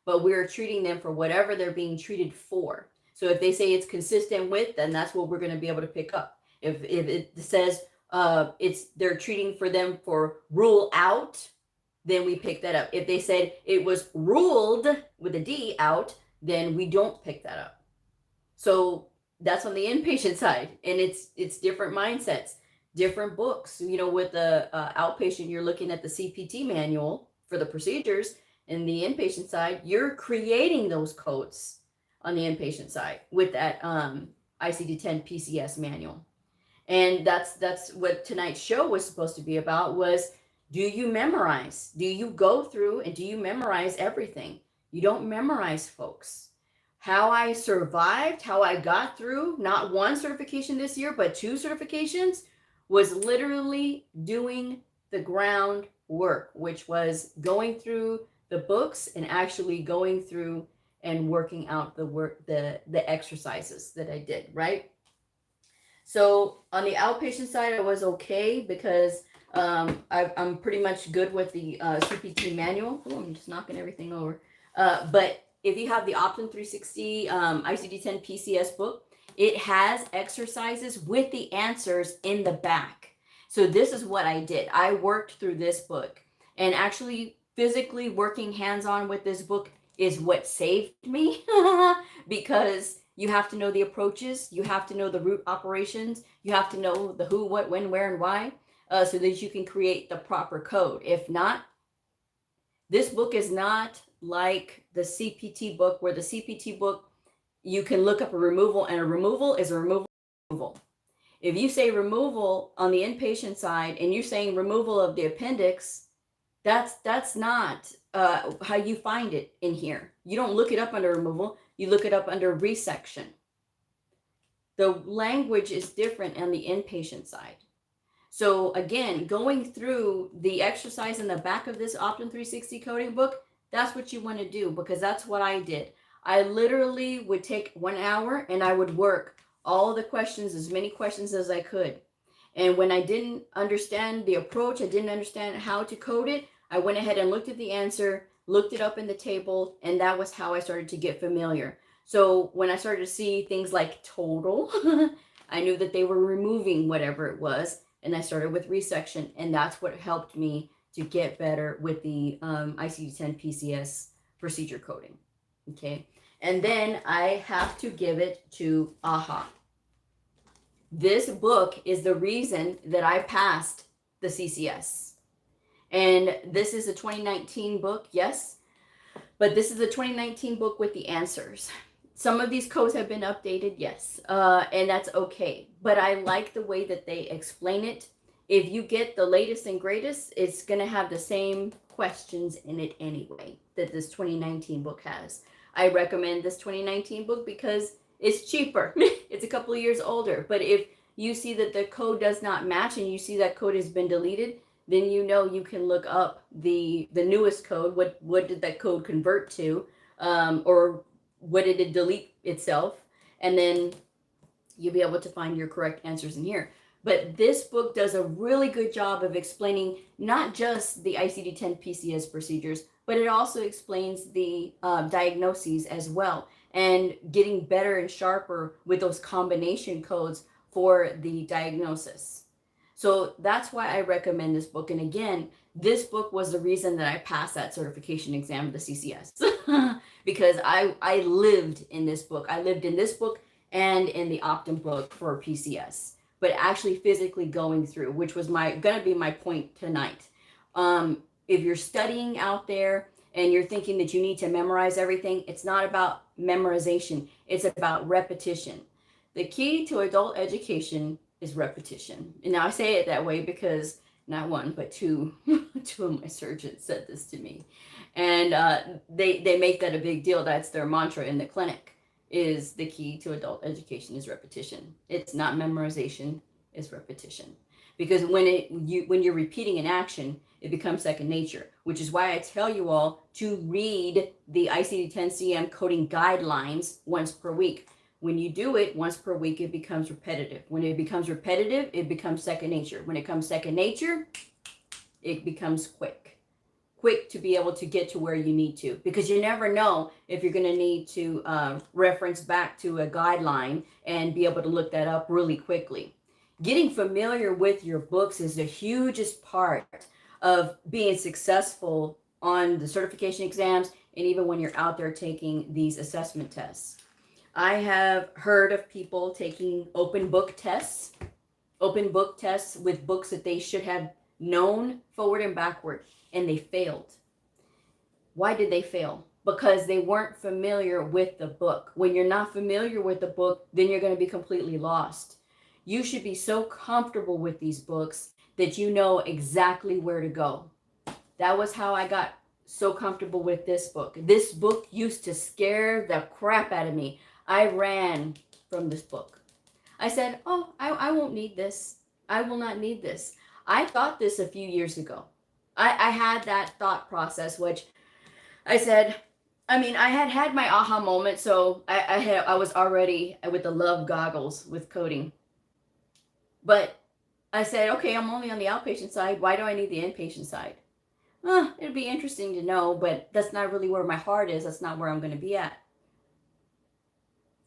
A: but we're treating them for whatever they're being treated for. So if they say it's consistent with, then that's what we're going to be able to pick up. If it says they're treating for them for rule out, then we pick that up. If they said it was ruled with a D out, then we don't pick that up. So that's on the inpatient side, and it's different mindsets, different books. With the outpatient, you're looking at the CPT manual for the procedures. In the inpatient side, you're creating those codes on the inpatient side with that ICD-10 PCS manual. And that's what tonight's show was supposed to be about, was, do you memorize? Do you go through and do you memorize everything? You don't memorize, folks. How I survived, how I got through not one certification this year, but 2 certifications, was literally doing the ground work, which was going through the books and actually going through and working out the work, the exercises that I did, right? So on the outpatient side, I was okay because I'm pretty much good with the CPT manual. Oh, I'm just knocking everything over. But if you have the Optum 360 ICD-10 PCS book, it has exercises with the answers in the back. So this is what I did. I worked through this book, and actually physically working hands-on with this book is what saved me because you have to know the approaches, you have to know the root operations, you have to know the who, what, when, where, and why, so that you can create the proper code. If not, this book is not like the CPT book, where the CPT book, you can look up a removal, and a removal is a removal. If you say removal on the inpatient side and you're saying removal of the appendix, that's not how you find it in here. You don't look it up under removal, you look it up under resection. The language is different on the inpatient side. So again, going through the exercise in the back of this Optum 360 coding book, that's what you want to do, because that's what I did. I literally would take 1 hour and I would work all the questions, as many questions as I could. And when I didn't understand the approach, I didn't understand how to code it, I went ahead and looked at the answer, looked it up in the table, and that was how I started to get familiar. So when I started to see things like total, I knew that they were removing whatever it was, and I started with resection, and that's what helped me to get better with the ICD-10 PCS procedure coding. Okay, and then I have to give it to AHA. This book is the reason that I passed the CCS. And this is a 2019 book, yes, but this is a 2019 book with the answers. Some of these codes have been updated, yes, and that's okay. But I like the way that they explain it. If you get the latest and greatest, it's going to have the same questions in it anyway that this 2019 book has. I recommend this 2019 book because it's cheaper. It's a couple of years older. But if you see that the code does not match and you see that code has been deleted, then you know you can look up the newest code. What did that code convert to? Or what did it delete itself? And then you'll be able to find your correct answers in here. But this book does a really good job of explaining not just the ICD-10 PCS procedures, but it also explains the diagnoses as well, and getting better and sharper with those combination codes for the diagnosis. So that's why I recommend this book. And again, this book was the reason that I passed that certification exam, the CCS, because I lived in this book. I lived in this book and in the Optum book for PCS, but actually physically going through, which was gonna be my point tonight. If you're studying out there and you're thinking that you need to memorize everything, it's not about memorization, it's about repetition. The key to adult education is repetition. And now I say it that way because not one, but two of my surgeons said this to me. And they make that a big deal. That's their mantra in the clinic, is the key to adult education is repetition. It's not memorization, it's repetition. Because when you're repeating an action, it becomes second nature, which is why I tell you all to read the ICD-10 coding guidelines once per week. When you do it once per week, it becomes repetitive. When it becomes repetitive, it becomes second nature. When it comes second nature, it becomes quick to be able to get to where you need to, because you never know if you're going to need to reference back to a guideline and be able to look that up really quickly. Getting familiar with your books is the hugest part of being successful on the certification exams, and even when you're out there taking these assessment tests. I have heard of people taking open book tests with books that they should have known forward and backward, and they failed. Why did they fail? Because they weren't familiar with the book. When you're not familiar with the book, then you're going to be completely lost. You should be so comfortable with these books that you know exactly where to go. That was how I got so comfortable with this book. This book used to scare the crap out of me. I ran from this book. I said, oh, I won't need this. I will not need this. I thought this a few years ago. I had that thought process, which I said, I mean, I had my aha moment. So I was already with the love goggles with coding. But I said, okay, I'm only on the outpatient side. Why do I need the inpatient side? It'd be interesting to know, but that's not really where my heart is. That's not where I'm going to be at.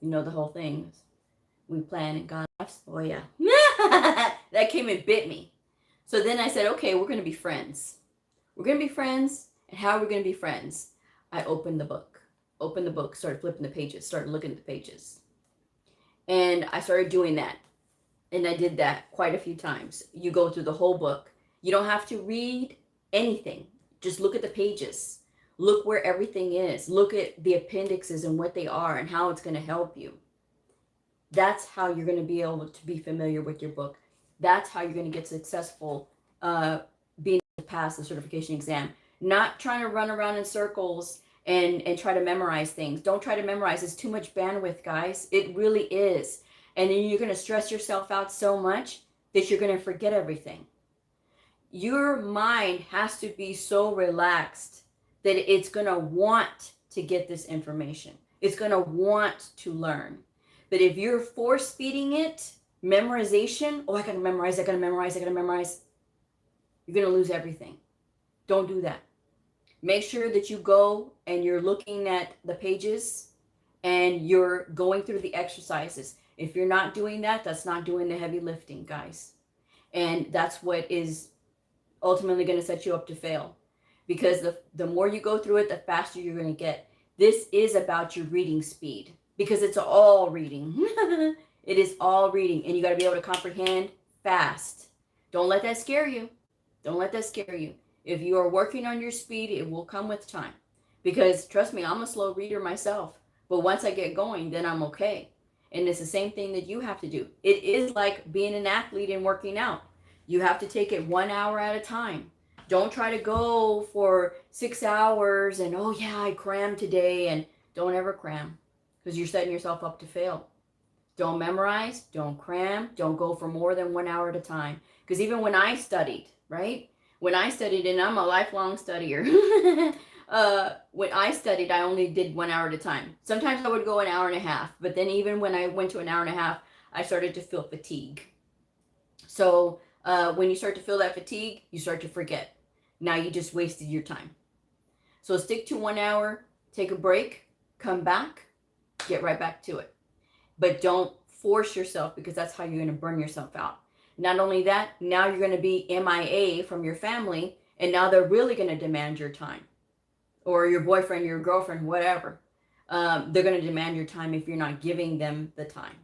A: You know, the whole thing. We plan and God laughs. Oh, yeah. That came and bit me. So then I said, okay, we're going to be friends. We're going to be friends. And how are we going to be friends? I opened the book, started flipping the pages, started looking at the pages. And I started doing that. And I did that quite a few times. You go through the whole book. You don't have to read anything. Just look at the pages. Look where everything is. Look at the appendixes and what they are and how it's going to help you. That's how you're going to be able to be familiar with your book. That's how you're going to get successful being able to pass the certification exam. Not trying to run around in circles and try to memorize things. Don't try to memorize. It's too much bandwidth, guys. It really is. And then you're going to stress yourself out so much that you're going to forget everything. Your mind has to be so relaxed that it's going to want to get this information. It's going to want to learn. But if you're force feeding it, memorization, oh, I got to memorize, you're going to lose everything. Don't do that. Make sure that you go and you're looking at the pages and you're going through the exercises. If you're not doing that, that's not doing the heavy lifting, guys. And that's what is ultimately going to set you up to fail. Because the more you go through it, the faster you're going to get. This is about your reading speed because it's all reading. It is all reading. And you got to be able to comprehend fast. Don't let that scare you. Don't let that scare you. If you are working on your speed, it will come with time. Because trust me, I'm a slow reader myself. But once I get going, then I'm okay. And it's the same thing that you have to do. It is like being an athlete and working out. You have to take it 1 hour at a time. Don't try to go for 6 hours and, oh yeah, I crammed today. And don't ever cram because you're setting yourself up to fail. Don't memorize, don't cram, don't go for more than 1 hour at a time. Because even when I studied, right? When I studied, and I'm a lifelong studier, when I studied, I only did 1 hour at a time. Sometimes I would go an hour and a half, but then even when I went to an hour and a half, I started to feel fatigue. So when you start to feel that fatigue, you start to forget. Now you just wasted your time. So stick to 1 hour, take a break, come back, get right back to it. But don't force yourself because that's how you're going to burn yourself out. Not only that, now you're going to be MIA from your family, and now they're really going to demand your time. Or your boyfriend, your girlfriend, whatever. They're going to demand your time if you're not giving them the time.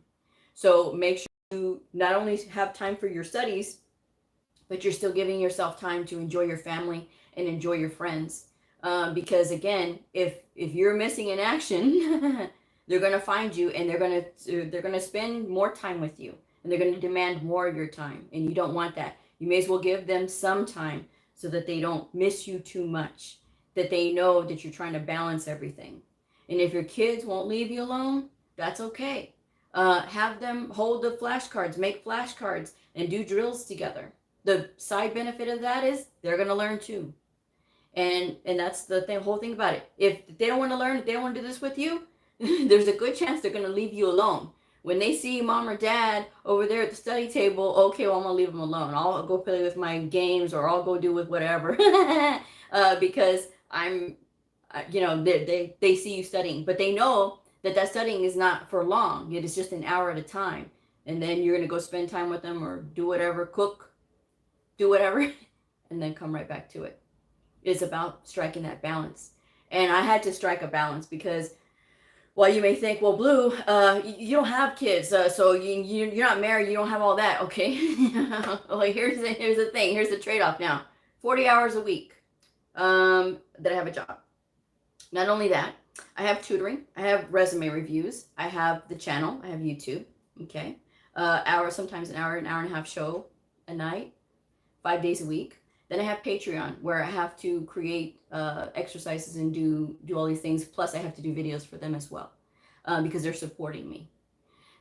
A: So make sure you not only have time for your studies, but you're still giving yourself time to enjoy your family and enjoy your friends. Because again, if you're missing in action, they're going to find you and they're going to spend more time with you. And they're going to demand more of your time. And you don't want that. You may as well give them some time so that they don't miss you too much. That they know that you're trying to balance everything. And if your kids won't leave you alone, that's okay. Have them hold the flashcards, make flashcards, and do drills together. The side benefit of that is they're going to learn too. And that's the whole thing about it. If they don't want to learn, if they don't want to do this with you, there's a good chance they're going to leave you alone. When they see mom or dad over there at the study table, okay, well, I'm going to leave them alone. I'll go play with my games or I'll go do with whatever. Because I'm, they see you studying. But they know that studying is not for long. It is just an hour at a time. And then you're going to go spend time with them or do whatever, cook, do whatever, and then come right back to it. It's about striking that balance. And I had to strike a balance because while you may think, well, Blue, you don't have kids, so you're not married, you don't have all that, okay? Well, here's the thing, here's the trade-off now. 40 hours a week that I have a job. Not only that, I have tutoring, I have resume reviews, I have the channel, I have YouTube, okay? Sometimes an hour and a half show a night, 5 days a week. Then I have Patreon, where I have to create exercises and do all these things. Plus I have to do videos for them as well, because they're supporting me.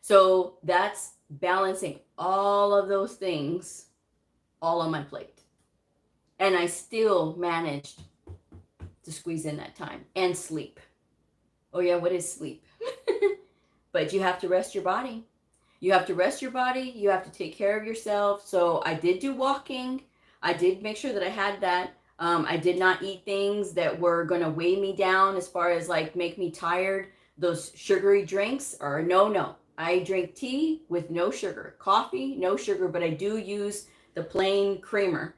A: So that's balancing all of those things all on my plate. And I still managed to squeeze in that time and sleep. Oh yeah, what is sleep? But you have to rest your body. You have to rest your body. You have to take care of yourself. So I did do walking. I did make sure that I had that. I did not eat things that were going to weigh me down as far as like make me tired. Those sugary drinks are a no. I drink tea with no sugar, coffee, no sugar, but I do use the plain creamer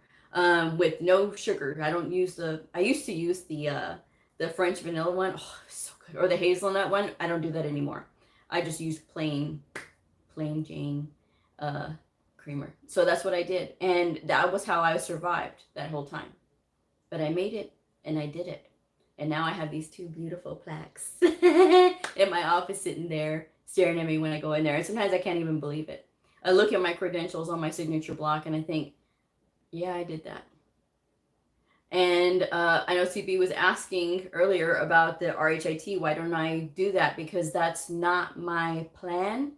A: with no sugar. I don't use I used to use the French vanilla one. Oh, so good. Or the hazelnut one. I don't do that anymore. I just use plain Jane creamer. So that's what I did. And that was how I survived that whole time. But I made it and I did it. And now I have these two beautiful plaques in my office sitting there staring at me when I go in there. And sometimes I can't even believe it. I look at my credentials on my signature block and I think, yeah, I did that. And I know CB was asking earlier about the RHIT. Why don't I do that? Because that's not my plan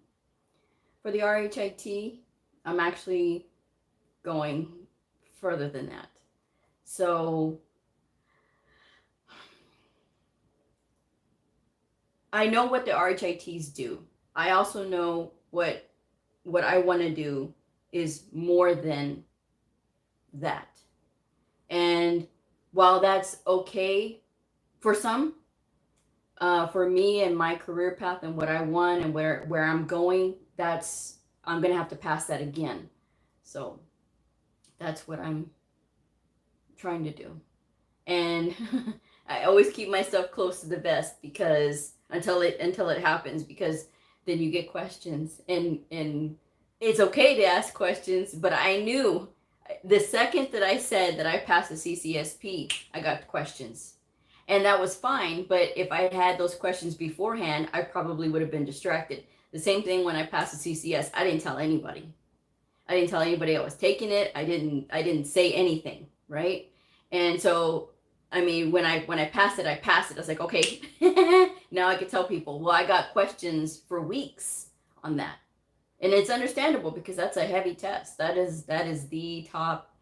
A: for the RHIT. I'm actually going further than that. So I know what the RHITs do. I also know what I want to do is more than that. And while that's okay for some, for me and my career path and what I want and where I'm going, I'm going to have to pass that again. So that's what I'm trying to do. And I always keep myself close to the vest because until it happens, because then you get questions and it's okay to ask questions, but I knew the second that I said that I passed the CCS-P, I got questions. And that was fine, but if I had those questions beforehand, I probably would have been distracted. The same thing when I passed the CCS, I didn't tell anybody. I was taking it. I didn't say anything, right? And so, I mean, when I passed it, I was like, okay, now I could tell people, well, I got questions for weeks on that. And it's understandable because that's a heavy test. That is the top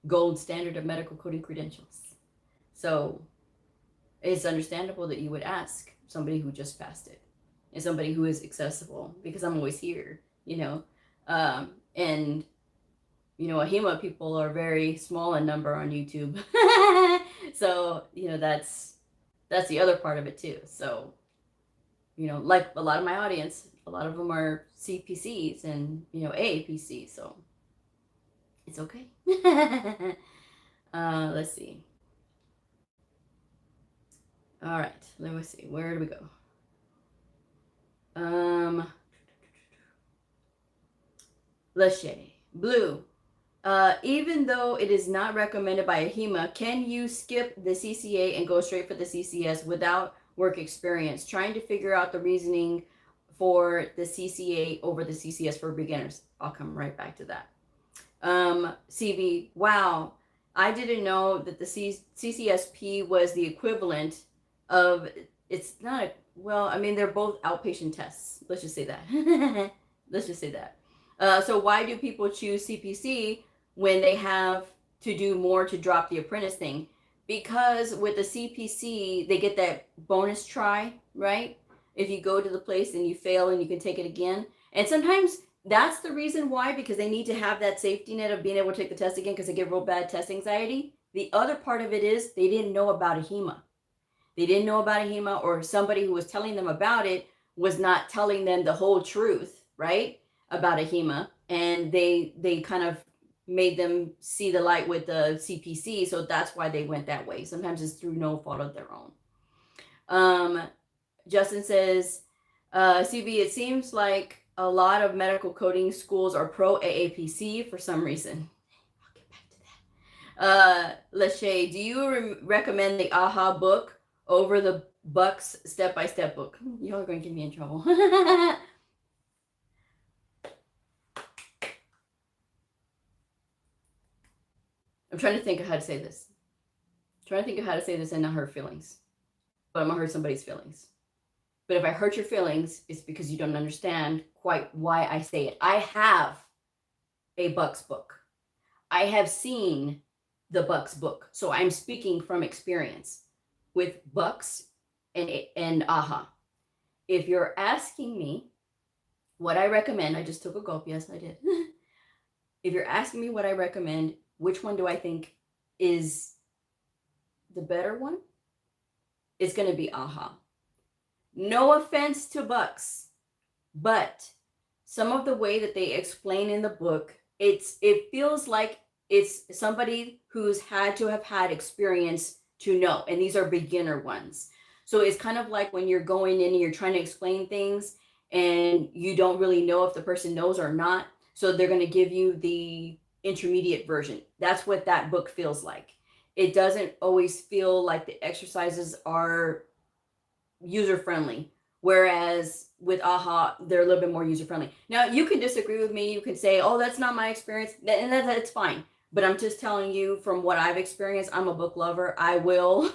A: gold standard of medical coding credentials. So it's understandable that you would ask somebody who just passed it and somebody who is accessible, because I'm always here, and AHIMA people are very small in number on YouTube. So, that's the other part of it too. So, like a lot of my audience, a lot of them are CPCs and, AAPC. So it's okay. Let's see. All right, let me see. Where do we go? Lachey, Bleu. Even though it is not recommended by AHIMA, can you skip the CCA and go straight for the CCS without work experience? Trying to figure out the reasoning for the CCA over the CCS for beginners. I'll come right back to that. CB, wow, I didn't know that the CCS-P was the equivalent of, it's not, they're both outpatient tests. Let's just say that. Let's just say that. So why do people choose CPC when they have to do more to drop the apprentice thing? Because with the CPC, they get that bonus try, right? If you go to the place and you fail and you can take it again. And sometimes that's the reason why, because they need to have that safety net of being able to take the test again because they get real bad test anxiety. The other part of it is they didn't know about AHIMA. They didn't know about AHIMA, or somebody who was telling them about it was not telling them the whole truth, right, about AHIMA. And they kind of made them see the light with the CPC. So that's why they went that way. Sometimes it's through no fault of their own. Justin says, CB, it seems like a lot of medical coding schools are pro AAPC for some reason. I'll get back to that. Lachey, do you recommend the AHA book over the Bucks step-by-step book? Y'all are going to get me in trouble. I'm trying to think of how to say this. And not hurt feelings. But I'm gonna hurt somebody's feelings. But if I hurt your feelings, it's because you don't understand quite why I say it. I have a Bucks book. I have seen the Bucks book. So I'm speaking from experience with Bucks and AHA. If you're asking me what I recommend, I just took a gulp. Yes, I did. If you're asking me what I recommend, which one do I think is the better one? It's going to be AHA. No offense to Bucks, but some of the way that they explain in the book, it feels like it's somebody who's had to have had experience to know, and these are beginner ones. So it's kind of like when you're going in and you're trying to explain things and you don't really know if the person knows or not. So they're going to give you the intermediate version. That's what that book feels like. It doesn't always feel like the exercises are user friendly, whereas with AHA, they're a little bit more user friendly. Now, you can disagree with me. You can say, oh, that's not my experience, and that's fine. But I'm just telling you from what I've experienced. I'm a book lover. I will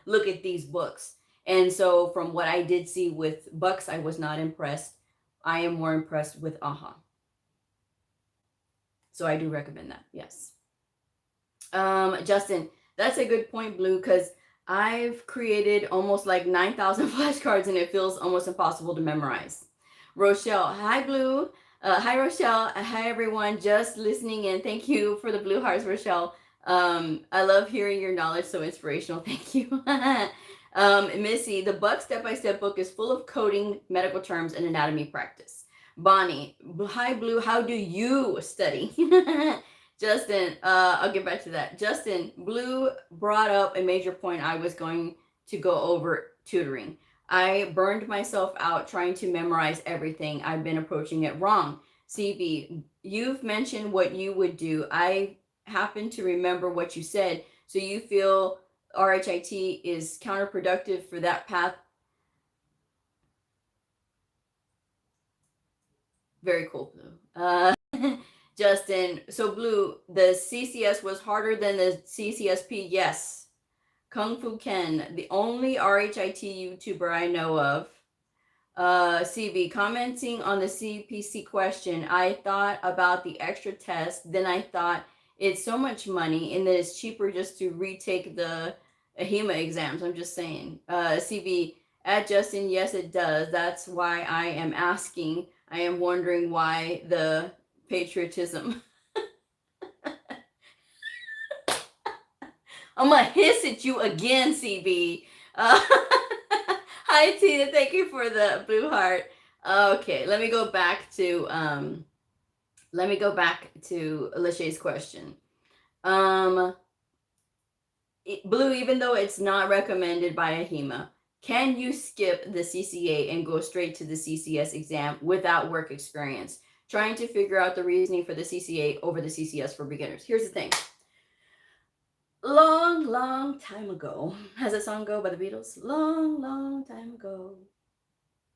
A: look at these books. And so from what I did see with Bucks, I was not impressed. I am more impressed with AHA. So I do recommend that. Yes. Justin, that's a good point, Blue, because I've created almost like 9,000 flashcards and it feels almost impossible to memorize. Rochelle, hi, Blue. Hi, Rochelle. Hi, everyone. Just listening in. Thank you for the blue hearts, Rochelle. I love hearing your knowledge. So inspirational. Thank you. Missy, the Buck step-by-step book is full of coding, medical terms, and anatomy practice. Bonnie, hi, Blue. How do you study? Justin, I'll get back to that. Justin, Blue brought up a major point I was going to go over tutoring. I burned myself out trying to memorize everything. I've been approaching it wrong. CB, you've mentioned what you would do. I happen to remember what you said. So you feel RHIT is counterproductive for that path? Very cool, Blue. Justin, so Blue, the CCS was harder than the CCS-P? Yes. Kung Fu Ken, the only RHIT YouTuber I know of. CB, commenting on the CPC question, I thought about the extra test, then I thought it's so much money and that it's cheaper just to retake the AHIMA exams. I'm just saying. CB, at Justin, yes, it does. That's why I am asking. I am wondering why the patriotism. I'm gonna hiss at you again, CB. Hi, Tina. Thank you for the blue heart. Okay, let me go back to Lachey's question. Blue, even though it's not recommended by AHIMA, can you skip the CCA and go straight to the CCS exam without work experience? Trying to figure out the reasoning for the CCA over the CCS for beginners. Here's the thing. Long time ago, how's that song go by the Beatles? Long time ago.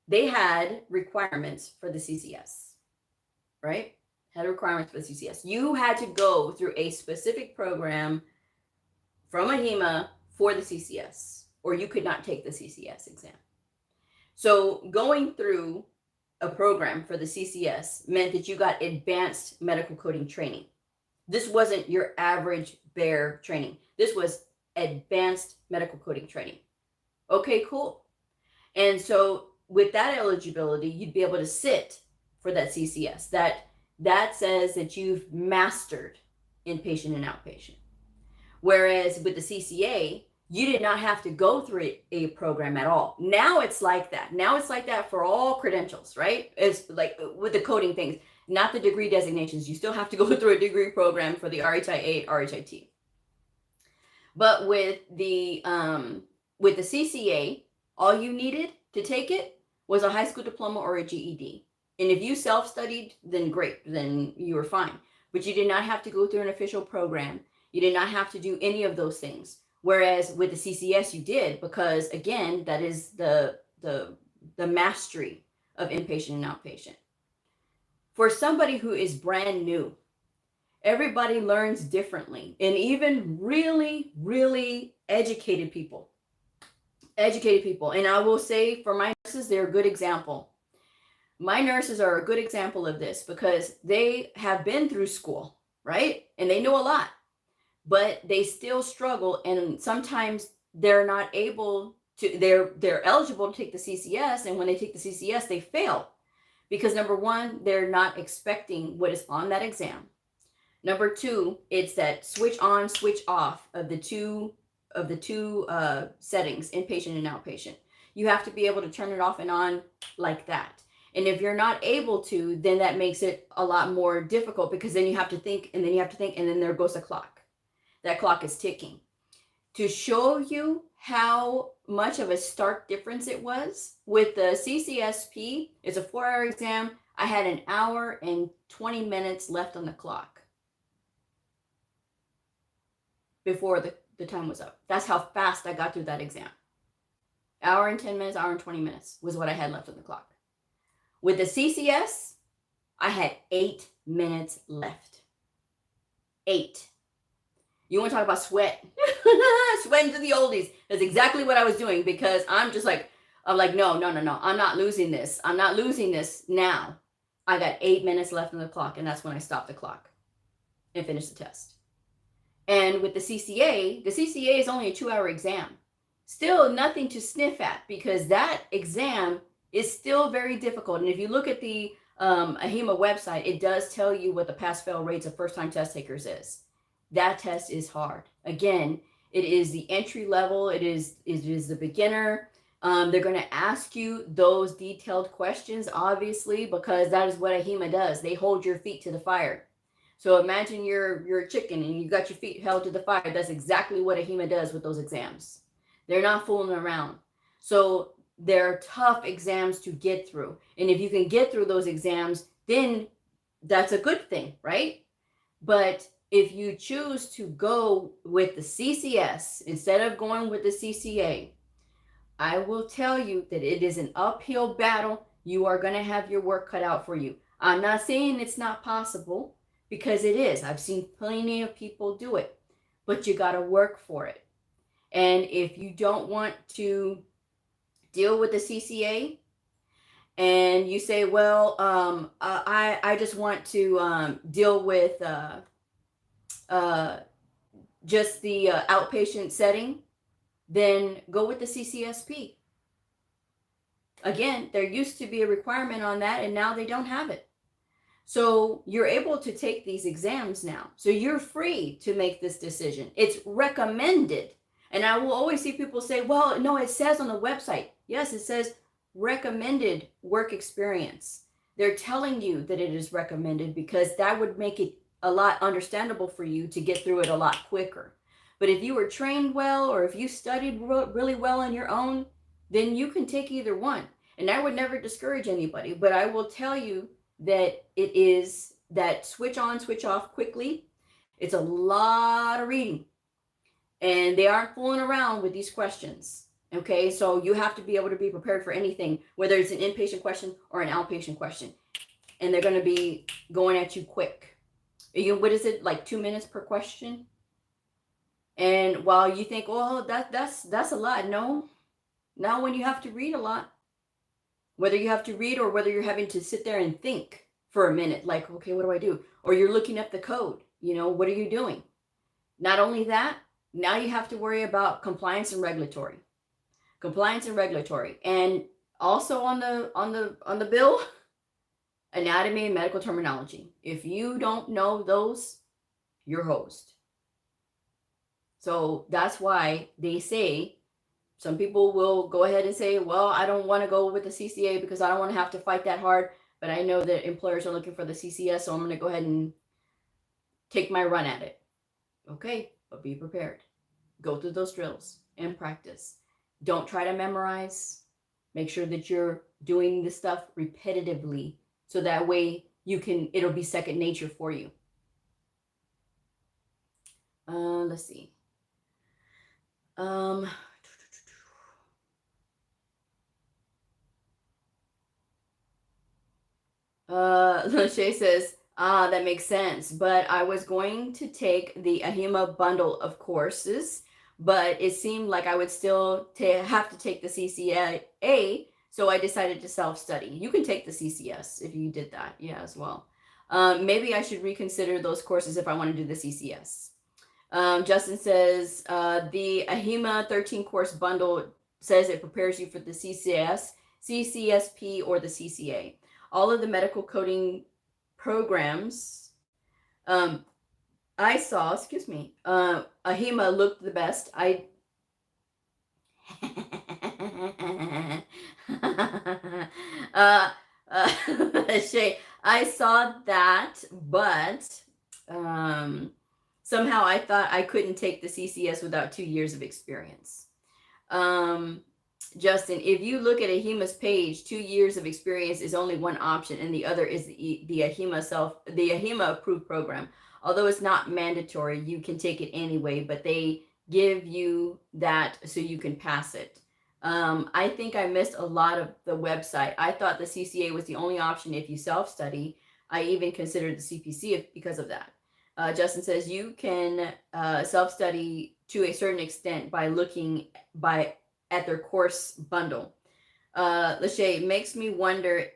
A: They had requirements for the CCS, right? Had requirements for the CCS. You had to go through a specific program from AHIMA for the CCS, or you could not take the CCS exam. So going through a program for the CCS meant that you got advanced medical coding training. This wasn't your average bare training. This was advanced medical coding training. Okay, cool. And so with that eligibility, you'd be able to sit for that CCS. That says that you've mastered inpatient and outpatient. Whereas with the CCA, you did not have to go through a program at all. Now it's like that. Now it's like that for all credentials, right? It's like with the coding things, not the degree designations. You still have to go through a degree program for the RHI-8, RHIT. But with the CCA, all you needed to take it was a high school diploma or a GED. And if you self-studied, then great, then you were fine. But you did not have to go through an official program. You did not have to do any of those things. Whereas with the CCS, you did, because again, that is the mastery of inpatient and outpatient. For somebody who is brand new, Everybody learns differently, and even really, really educated people. And I will say for my nurses, they're a good example. My nurses are a good example of this because they have been through school, right? And they know a lot, but they still struggle. And sometimes they're not able to, they're eligible to take the CCS. And when they take the CCS, they fail because number one, they're not expecting what is on that exam. Number two, it's that switch on, switch off of the two settings, inpatient and outpatient. You have to be able to turn it off and on like that. And if you're not able to, then that makes it a lot more difficult because then you have to think and then you have to think and then there goes the clock. That clock is ticking. To show you how much of a stark difference it was with the CCS-P, it's a 4-hour exam. I had an hour and 20 minutes left on the clock before the time was up. That's how fast I got through that exam. Hour and 10 minutes, hour and 20 minutes was what I had left on the clock. With the CCS, I had 8 minutes left. 8. You want to talk about sweat? Sweating to the oldies. That's exactly what I was doing because I'm like, no. I'm not losing this. I'm not losing this now. I got 8 minutes left on the clock, and that's when I stopped the clock and finished the test. And with the CCA is only a 2-hour exam. Still nothing to sniff at because that exam is still very difficult. And if you look at the AHIMA website, it does tell you what the pass-fail rates of first-time test takers is. That test is hard. Again, it is the entry level. It is the beginner. They're going to ask you those detailed questions, obviously, because that is what AHIMA does. They hold your feet to the fire. So imagine you're a chicken and you got your feet held to the fire. That's exactly what AHIMA does with those exams. They're not fooling around. So they're tough exams to get through. And if you can get through those exams, then that's a good thing, right? But if you choose to go with the CCS instead of going with the CCA, I will tell you that it is an uphill battle. You are going to have your work cut out for you. I'm not saying it's not possible because it is. I've seen plenty of people do it, but you got to work for it. And if you don't want to deal with the CCA and you say, well, I just want to deal with just the outpatient setting, then go with the CCS-P. Again, there used to be a requirement on that and now they don't have it. So you're able to take these exams now. So you're free to make this decision. It's recommended. And I will always see people say, well, no, it says on the website. Yes, it says recommended work experience. They're telling you that it is recommended because that would make it a lot understandable for you to get through it a lot quicker. But if you were trained well or if you studied really well on your own, then you can take either one. And I would never discourage anybody, but I will tell you that it is that switch on, switch off quickly. It's a lot of reading and they aren't fooling around with these questions. Okay, so you have to be able to be prepared for anything, whether it's an inpatient question or an outpatient question. And they're going to be going at you quick. What is it, like 2 minutes per question? And while you think, oh, that's a lot. No, now when you have to read a lot, whether you have to read or whether you're having to sit there and think for a minute, like, okay, what do I do? Or you're looking up the code, what are you doing? Not only that, now you have to worry about compliance and regulatory. And also on the bill, anatomy and medical terminology. If you don't know those, you're hosed. So that's why they say, some people will go ahead and say, well, I don't want to go with the CCA because I don't want to have to fight that hard. But I know that employers are looking for the CCS, so I'm going to go ahead and take my run at it. Okay, but be prepared. Go through those drills and practice. Don't try to memorize. Make sure that you're doing this stuff repetitively so that way it'll be second nature for you. Let's see. Shay says, Ah, that makes sense. But I was going to take the AHIMA bundle of courses, but it seemed like I would still have to take the CCA, so I decided to self-study. You can take the CCS if you did that, yeah, as well. Maybe I should reconsider those courses if I want to do the CCS. Justin says the AHIMA 13 course bundle says it prepares you for the CCS, CCS-P, or the CCA. All of the medical coding programs I saw, excuse me, AHIMA looked the best. uh, Shay, I saw that, but somehow I thought I couldn't take the CCS without 2 years of experience. Justin, if you look at AHIMA's page, 2 years of experience is only one option, and the other is the AHIMA approved program. Although it's not mandatory, you can take it anyway, but they give you that so you can pass it. I think I missed a lot of the website. I thought the CCA was the only option if you self-study. I even considered the CPC because of that. Justin says you can self-study to a certain extent by looking at their course bundle. Lachey, makes me wonder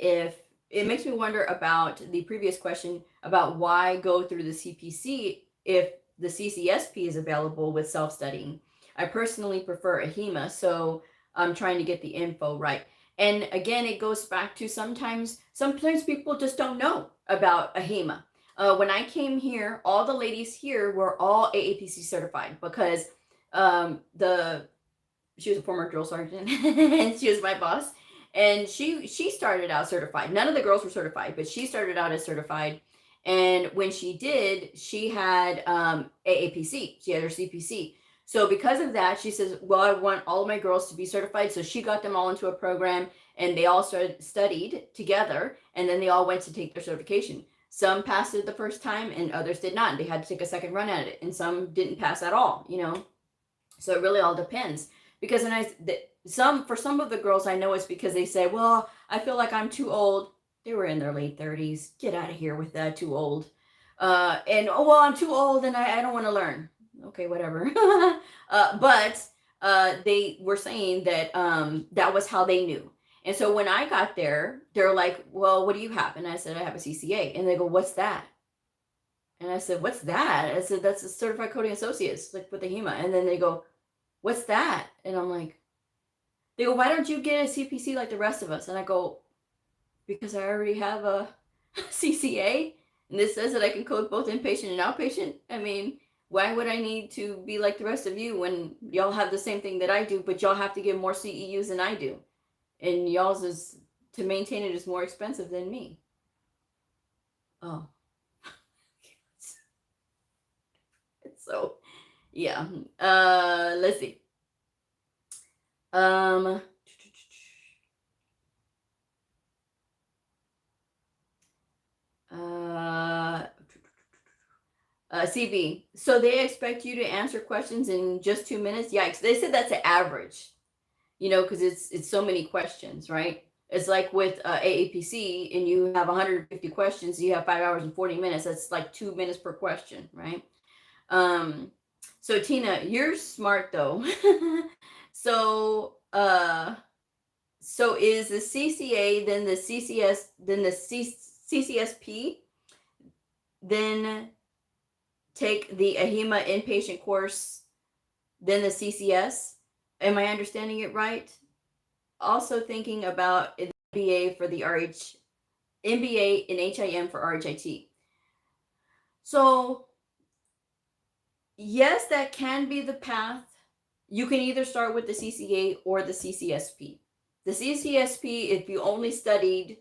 A: about the previous question about why go through the CPC if the CCS-P is available with self-studying. I personally prefer AHIMA, so I'm trying to get the info right. And again, it goes back to sometimes people just don't know about AHIMA. When I came here, all the ladies here were all AAPC certified because she was a former drill sergeant and she was my boss. And she started out certified. None of the girls were certified, but she started out as certified. And when she did, she had AAPC. She had her CPC. So because of that, she says, well, I want all of my girls to be certified. So she got them all into a program and they all studied together. And then they all went to take their certification. Some passed it the first time and others did not. They had to take a second run at it. And some didn't pass at all, you know. So it really all depends. Because for some of the girls, I know it's because they say, well, I feel like I'm too old. They were in their late 30s. Get out of here with that, too old. And, oh, well, I'm too old and I don't want to learn. Okay, whatever. But they were saying that that was how they knew. And so when I got there, they're like, well, what do you have? And I said, I have a CCA. And they go, what's that? And I said, what's that? I said, that's a certified coding associates, like with the HEMA. And then they go, what's that? And I'm like, they go, why don't you get a CPC like the rest of us? And I go, because I already have a CCA. And this says that I can code both inpatient and outpatient. I mean, why would I need to be like the rest of you when y'all have the same thing that I do, but y'all have to get more CEUs than I do? And y'all's is, to maintain it, is more expensive than me. Oh. So, yeah. Let's see. CB. So they expect you to answer questions in just 2 minutes? Yikes. They said that's an average, you know, because it's so many questions, right? It's like with AAPC and you have 150 questions, you have 5 hours and 40 minutes. That's like 2 minutes per question, right? So Tina, you're smart though. So is the CCA, then the CCS, then the CCS-P, then take the AHIMA inpatient course, then the CCS? Am I understanding it right? Also thinking about the MBA for the MBA in HIM for RHIT. So yes, that can be the path. You can either start with the CCA or the CCS-P. The CCS-P, if you only studied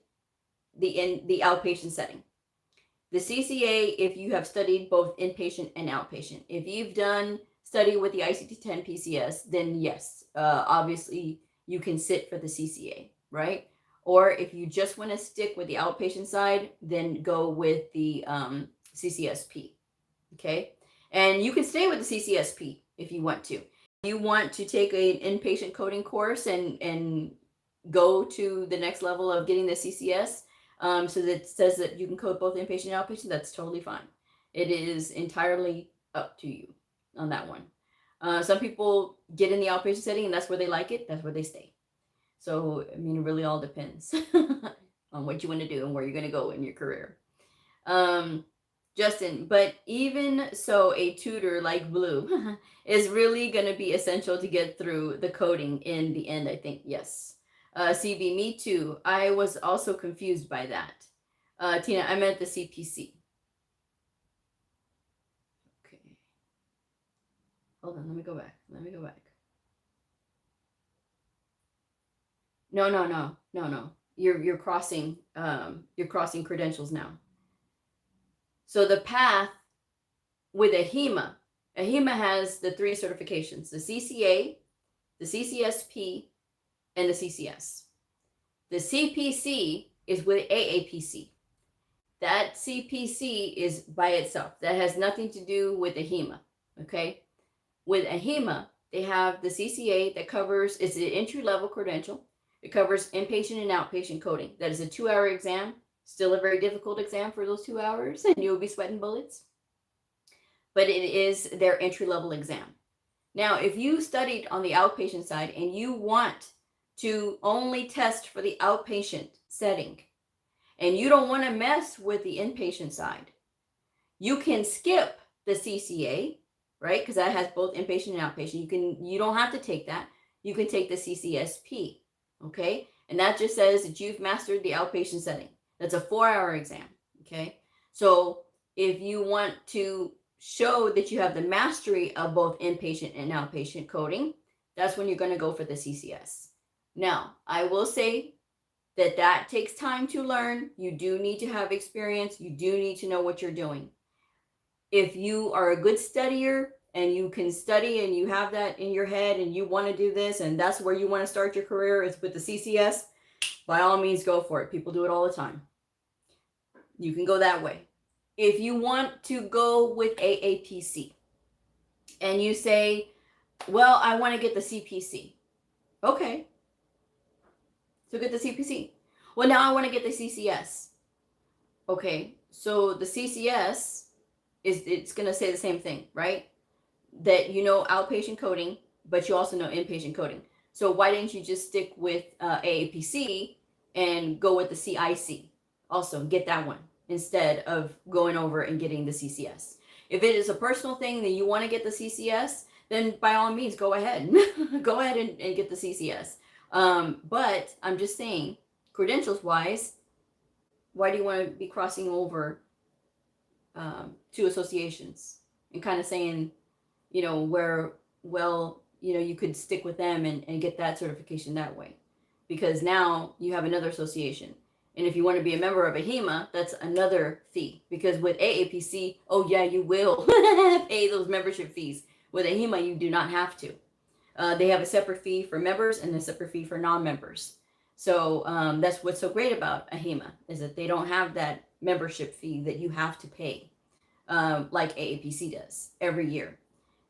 A: in the outpatient setting. The CCA, if you have studied both inpatient and outpatient. If you've done study with the ICD-10 PCS, then yes, obviously you can sit for the CCA, right? Or if you just want to stick with the outpatient side, then go with the CCS-P, okay? And you can stay with the CCS-P if you want to. If you want to take an inpatient coding course and go to the next level of getting the CCS, So that says that you can code both inpatient and outpatient. That's totally fine. It is entirely up to you on that one. Some people get in the outpatient setting and that's where they like it. That's where they stay. So, I mean, it really all depends on what you want to do and where you're going to go in your career. Justin, but even so, a tutor like Bleu is really going to be essential to get through the coding in the end, I think. Yes. CB, me too. I was also confused by that. Tina, I meant the CPC. Okay. Hold on, let me go back. No. You're crossing credentials now. So the path with AHIMA has the 3 certifications: the CCA, the CCS-P, and the CCS. The CPC is with AAPC. That CPC is by itself. That has nothing to do with AHIMA. Okay. With AHIMA, they have the CCA that covers, it's an entry-level credential. It covers inpatient and outpatient coding. That is a 2-hour exam. Still a very difficult exam for those 2 hours, and you'll be sweating bullets. But it is their entry-level exam. Now, if you studied on the outpatient side and you want to only test for the outpatient setting, and you don't want to mess with the inpatient side, you can skip the CCA, right? Because that has both inpatient and outpatient. You don't have to take that. You can take the CCS-P, okay? And that just says that you've mastered the outpatient setting. That's a 4-hour exam, okay? So if you want to show that you have the mastery of both inpatient and outpatient coding, that's when you're going to go for the CCS. Now, I will say that takes time to learn. You do need to have experience. You do need to know what you're doing. If you are a good studier and you can study and you have that in your head and you want to do this and that's where you want to start your career is with the CCS, by all means, go for it. People do it all the time. You can go that way. If you want to go with AAPC and you say, well, I want to get the CPC. Okay. So get the CPC. Well, now I want to get the CCS. Okay. So the CCS it's going to say the same thing, right? That you know outpatient coding, but you also know inpatient coding. So why didn't you just stick with AAPC and go with the CIC? Also, get that one instead of going over and getting the CCS. If it is a personal thing that you want to get the CCS, then by all means, go ahead. Go ahead and get the CCS. But I'm just saying, credentials-wise, why do you want to be crossing over 2 associations and kind of saying, you know, where, well, you know, you could stick with them and get that certification that way, because now you have another association. And if you want to be a member of AHIMA, that's another fee, because with AAPC, oh yeah, you will pay those membership fees. With AHIMA, you do not have to. They have a separate fee for members and a separate fee for non-members. So that's what's so great about AHIMA, is that they don't have that membership fee that you have to pay like AAPC does every year.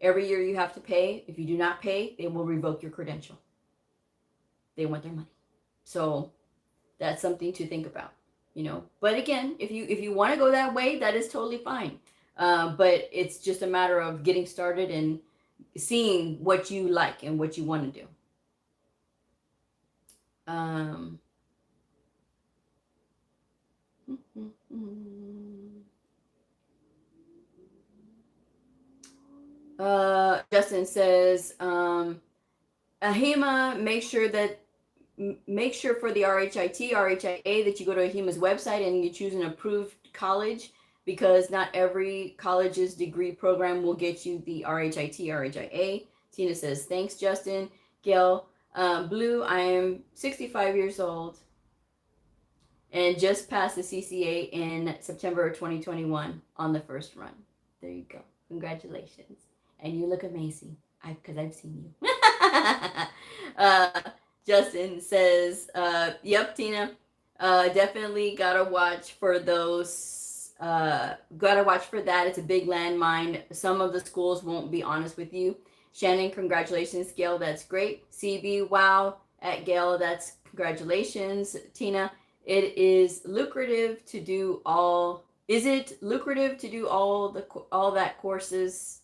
A: Every year you have to pay. If you do not pay, they will revoke your credential. They want their money. So that's something to think about, you know. But again, if you want to go that way, that is totally fine. But it's just a matter of getting started and seeing what you like and what you want to do. Justin says, AHIMA, make sure for the RHIT, RHIA that you go to AHIMA's website and you choose an approved college, because not every college's degree program will get you the RHIT, RHIA. Tina says, thanks, Justin. Gail, Bleu, I am 65 years old and just passed the CCA in September of 2021 on the first run. There you go. Congratulations. And you look amazing, because I've seen you. Justin says, yep, Tina, definitely gotta watch for those, gotta watch for that. It's a big landmine. Some of the schools won't be honest with you. Shannon, congratulations. Gail, that's great. CB, wow. At Gail, that's congratulations. Tina, It is lucrative to do all. Is it lucrative to do all that courses?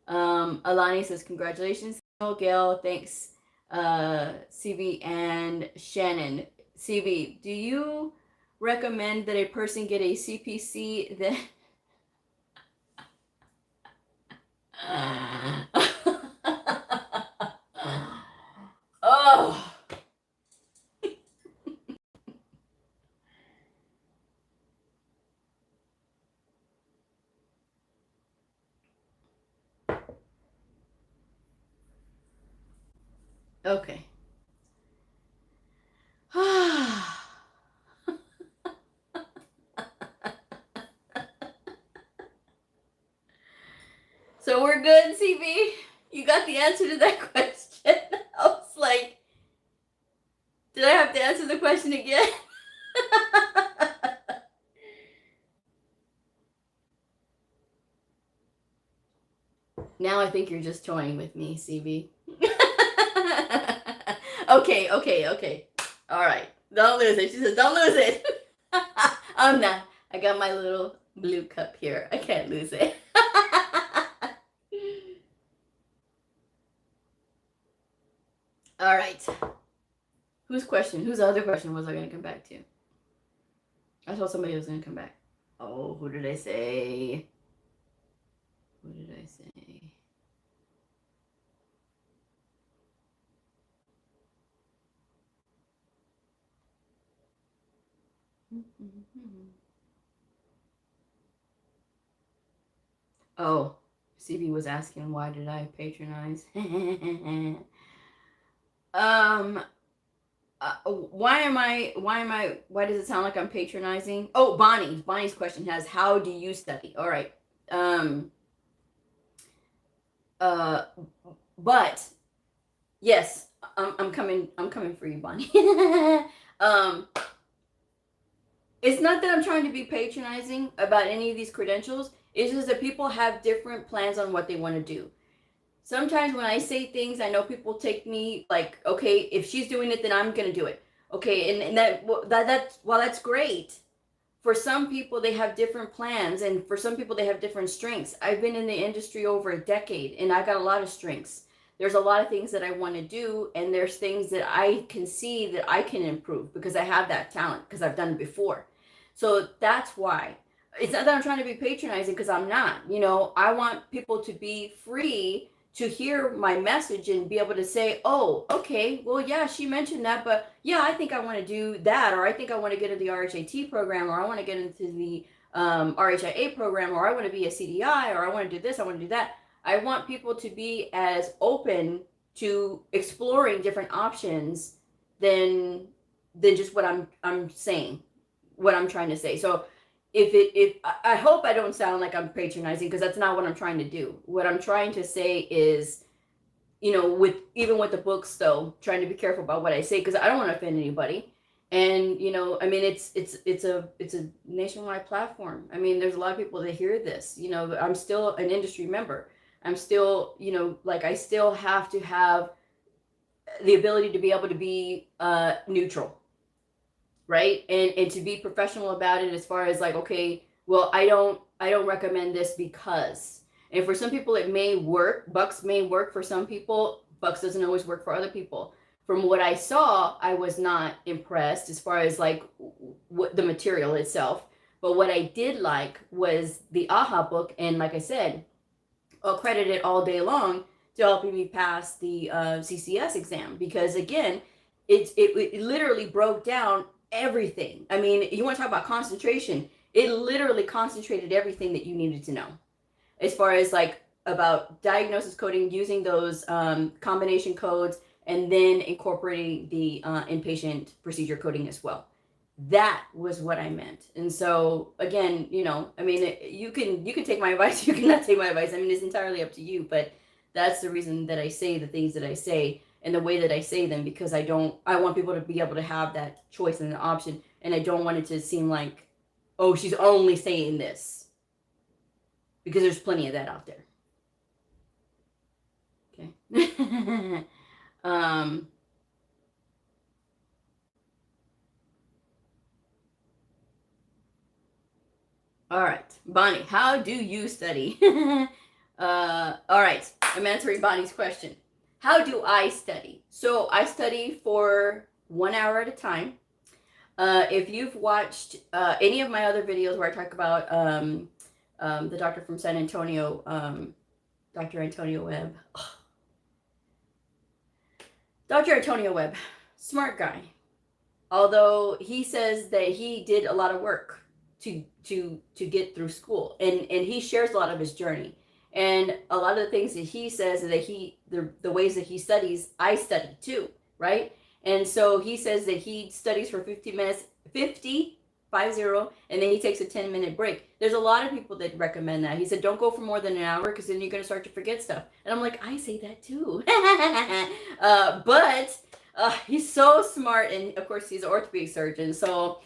A: Alani says congratulations. Gail, thanks. CB and Shannon. CB, do you recommend that a person get a CPC that oh. Okay. So we're good, CB? You got the answer to that question? I was like, did I have to answer the question again? Now I think you're just toying with me, CB. Okay. All right. Don't lose it. She says, don't lose it. I'm not. I got my little blue cup here. I can't lose it. All right. Whose other question was I going to come back to? I thought somebody was going to come back. Oh, who did I say? Who did I say? Oh, CB was asking why did I patronize? Why does it sound like I'm patronizing? Oh, Bonnie's question has, how do you study? All right. But yes, I'm coming for you, Bonnie. It's not that I'm trying to be patronizing about any of these credentials. It's just that people have different plans on what they want to do. Sometimes when I say things, I know people take me like, okay, if she's doing it, then I'm going to do it. Okay, and that's great. For some people, they have different plans, and for some people, they have different strengths. I've been in the industry over a decade, and I got a lot of strengths. There's a lot of things that I want to do, and there's things that I can see that I can improve because I have that talent, because I've done it before. So that's why. It's not that I'm trying to be patronizing, because I'm not. I want people to be free to hear my message and be able to say, oh, okay, well, yeah, she mentioned that, but yeah, I think I want to do that, or I think I want to get into the RHIT program, or I want to get into the RHIA program, or I want to be a CDI, or I want to do this, I want to do that. I want people to be as open to exploring different options than just what I'm saying, what I'm trying to say. So if I hope I don't sound like I'm patronizing, because that's not what I'm trying to do. What I'm trying to say is, with the books, though, trying to be careful about what I say, because I don't want to offend anybody. And I mean, it's a nationwide platform. I mean, there's a lot of people that hear this. I'm still an industry member. I'm still, I still have to have the ability to be able to be neutral, right? And to be professional about it, as far as like, okay, well, I don't recommend this because. And for some people it may work. Bucks may work for some people. Bucks doesn't always work for other people. From what I saw, I was not impressed as far as like what the material itself. But what I did like was the AHA book, and like I said, I'll credit it all day long to helping me pass the CCS exam, because again, it literally broke down everything. I mean, you want to talk about concentration? It literally concentrated everything that you needed to know, as far as like about diagnosis coding, using those combination codes, and then incorporating the inpatient procedure coding as well. That was what I meant. And so again, I mean, you can take my advice, you cannot take my advice. I mean, it's entirely up to you, but that's the reason that I say the things that I say and the way that I say them, because I want people to be able to have that choice and the option, and I don't want it to seem like, oh, she's only saying this, because there's plenty of that out there. Okay. All right, Bonnie, how do you study? All right, I'm answering Bonnie's question. How do I study? So I study for 1 hour at a time. If you've watched any of my other videos where I talk about the doctor from San Antonio, Dr. Antonio Webb. Dr. Antonio Webb, smart guy. Although he says that he did a lot of work to get through school, and he shares a lot of his journey, and a lot of the things that he says that the ways that he studies, I study too, right? And so he says that he studies for 50 minutes, 50 and then he takes a 10-minute break. There's a lot of people that recommend that. He said don't go for more than an hour because then you're going to start to forget stuff. And I'm like, I say that too. But he's so smart, and of course he's an orthopedic surgeon, so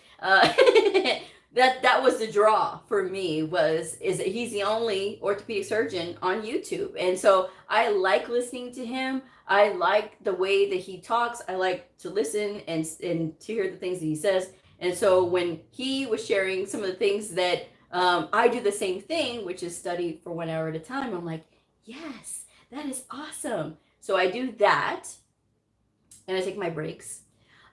A: that was the draw for me, is that he's the only orthopedic surgeon on YouTube. And so I like listening to him. I like the way that he talks. I like to listen and to hear the things that he says. And so when he was sharing some of the things that I do the same thing, which is study for 1 hour at a time, I'm like, yes, that is awesome. So I do that, and I take my breaks.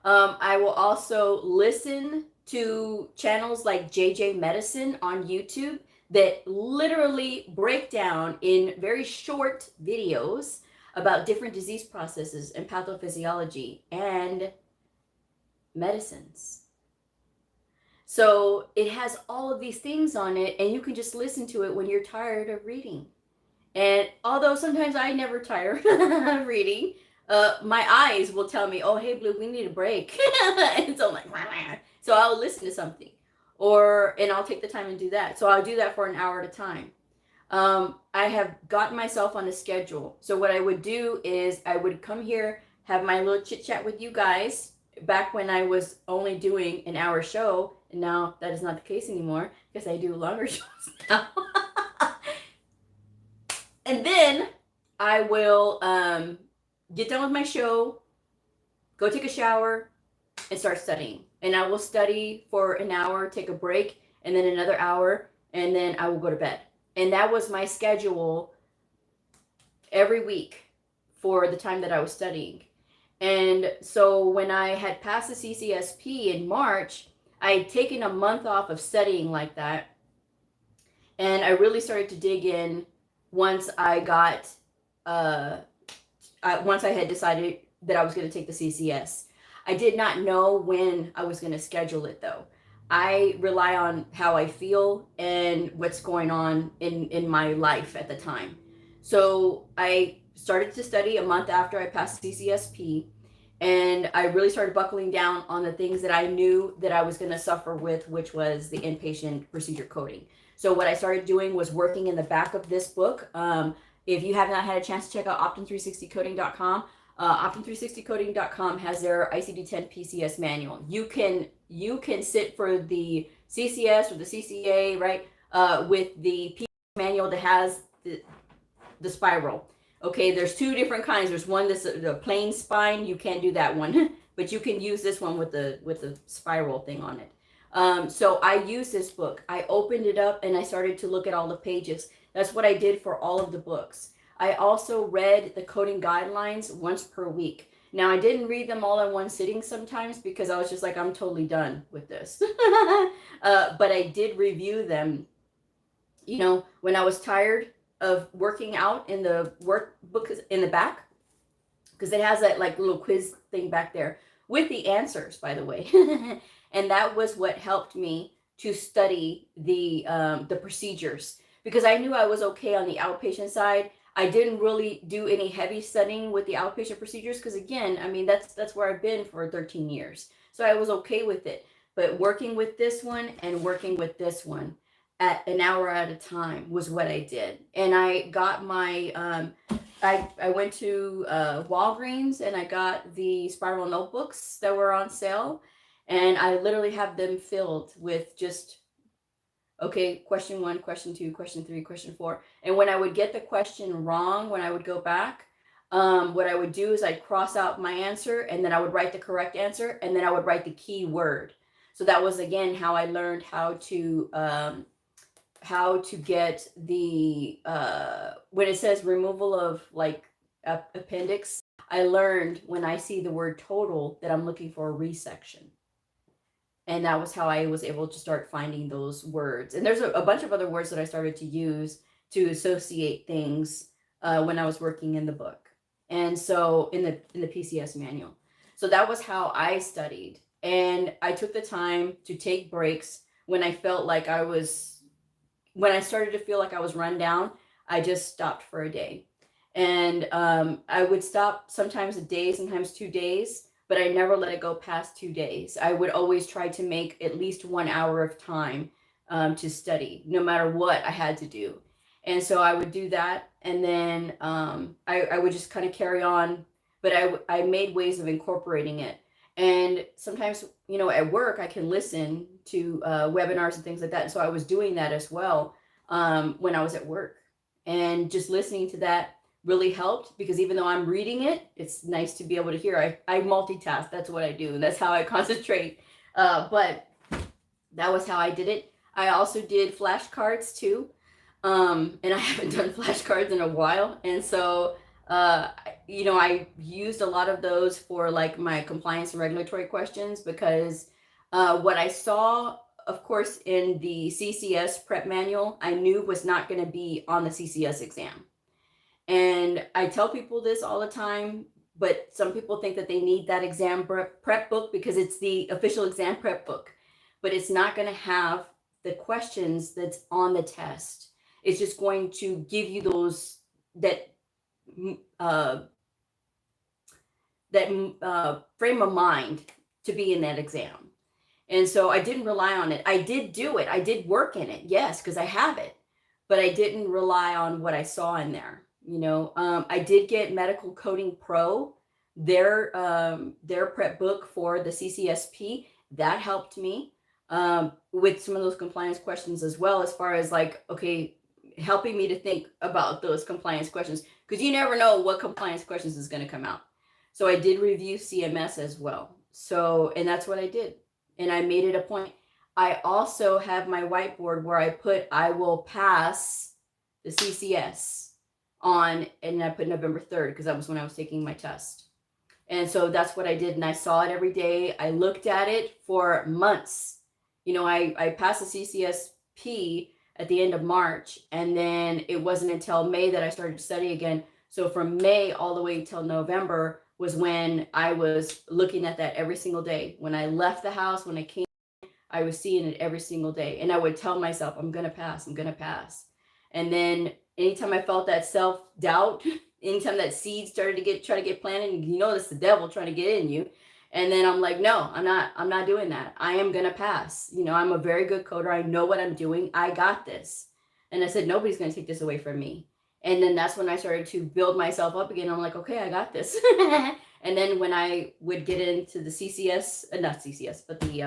A: I will also listen to channels like JJ Medicine on YouTube that literally break down in very short videos about different disease processes and pathophysiology and medicines. So it has all of these things on it, and you can just listen to it when you're tired of reading. And although sometimes I never tire of reading, my eyes will tell me, oh, hey, Blue, we need a break. And so I'm like, wah. So I'll listen to something, and I'll take the time and do that. So I'll do that for an hour at a time. I have gotten myself on a schedule. So what I would do is I would come here, have my little chit chat with you guys. Back when I was only doing an hour show, and now that is not the case anymore because I do longer shows now. And then I will get done with my show, go take a shower, and start studying. And I will study for an hour, take a break, and then another hour, and then I will go to bed. And that was my schedule every week for the time that I was studying. And so when I had passed the CCS-P in March, I had taken a month off of studying like that. And I really started to dig in once I got, once I had decided that I was going to take the CCS. I did not know when I was going to schedule it, though. I rely on how I feel and what's going on in my life at the time. So I started to study a month after I passed CCS-P, and I really started buckling down on the things that I knew that I was going to suffer with, which was the inpatient procedure coding. So what I started doing was working in the back of this book. If you have not had a chance to check out Optum360coding.com, Optum360coding.com has their ICD-10 PCS manual. You can sit for the CCS or the CCA, right, with the PCS manual that has the spiral. Okay, there's two different kinds. There's one that's a plain spine. You can't do that one, but you can use this one with the spiral thing on it. So I used this book. I opened it up and I started to look at all the pages. That's what I did for all of the books. I also read the coding guidelines once per week. Now, I didn't read them all in one sitting sometimes because I was just like, I'm totally done with this. But I did review them, when I was tired of working out in the workbook in the back, because it has that like little quiz thing back there with the answers, by the way. And that was what helped me to study the procedures, because I knew I was okay on the outpatient side. I didn't really do any heavy studying with the outpatient procedures because, again, I mean, that's where I've been for 13 years. So I was okay with it. But working with this one and working with this one at an hour at a time was what I did. And I got my, I went to Walgreens and I got the spiral notebooks that were on sale. And I literally have them filled with just, okay, question 1, question 2, question 3, question 4. And when I would get the question wrong, when I would go back, what I would do is I'd cross out my answer and then I would write the correct answer and then I would write the key word. So that was, again, how I learned how to how to get the, when it says removal of like appendix, I learned when I see the word total that I'm looking for a resection. And that was how I was able to start finding those words. And there's a bunch of other words that I started to use to associate things when I was working in the book. And so in the PCS manual. So that was how I studied. And I took the time to take breaks when I felt like when I started to feel like I was run down, I just stopped for a day. And I would stop sometimes a day, sometimes 2 days, but I never let it go past 2 days. I would always try to make at least 1 hour of time to study, no matter what I had to do. And so I would do that. And then I would just kind of carry on, but I made ways of incorporating it. And sometimes, you know, at work, I can listen to webinars and things like that. And so I was doing that as well when I was at work. And just listening to that really helped, because even though I'm reading it, it's nice to be able to hear. I multitask. That's what I do. And that's how I concentrate. But that was how I did it. I also did flashcards too. And I haven't done flashcards in a while. And so, you know, I used a lot of those for like my compliance and regulatory questions, because what I saw, of course, in the CCS prep manual, I knew was not going to be on the CCS exam. And I tell people this all the time, but some people think that they need that exam prep book because it's the official exam prep book, but it's not going to have the questions that's on the test. It's just going to give you those that frame of mind to be in that exam. And so I didn't rely on it. I did do it. I did work in it, yes, because I have it, but I didn't rely on what I saw in there. You know, I did get Medical Coding Pro, their prep book for the CCS-P. That helped me with some of those compliance questions as well, as far as like, okay, helping me to think about those compliance questions, because you never know what compliance questions is going to come out. So I did review CMS as well. So, and that's what I did. And I made it a point. I also have my whiteboard where I put, I will pass the CCS on, and I put November 3rd because that was when I was taking my test. And so that's what I did. And I saw it every day. I looked at it for months. You know, I passed the CCS-P at the end of March, and then it wasn't until May that I started to study again. So from May all the way till November was when I was looking at that every single day. When I left the house, when I came, I was seeing it every single day. And I would tell myself, I'm going to pass, I'm going to pass. And then anytime I felt that self-doubt, anytime that seed started to try to get planted, you know, it's the devil trying to get in you. And then I'm like, no, I'm not doing that. I am going to pass. You know, I'm a very good coder. I know what I'm doing. I got this. And I said, nobody's going to take this away from me. And then that's when I started to build myself up again. I'm like, okay, I got this. And then when I would get into the CCS, not CCS, but the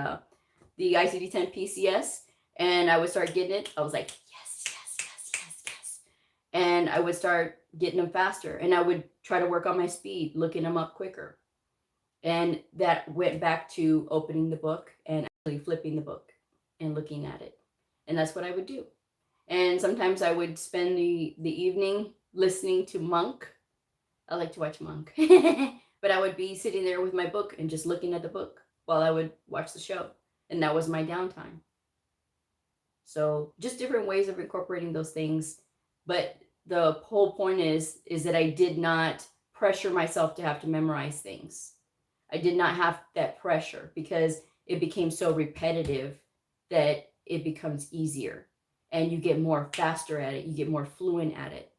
A: ICD-10 PCS, and I would start getting it, I was like, yes, yes, yes, yes, yes. And I would start getting them faster. And I would try to work on my speed, looking them up quicker. And that went back to opening the book and actually flipping the book and looking at it. And that's what I would do. And sometimes I would spend the evening listening to Monk. I like to watch Monk. But I would be sitting there with my book and just looking at the book while I would watch the show. And that was my downtime. So just different ways of incorporating those things. But the whole point is that I did not pressure myself to have to memorize things. I did not have that pressure because it became so repetitive that it becomes easier and you get more faster at it. You get more fluent at it.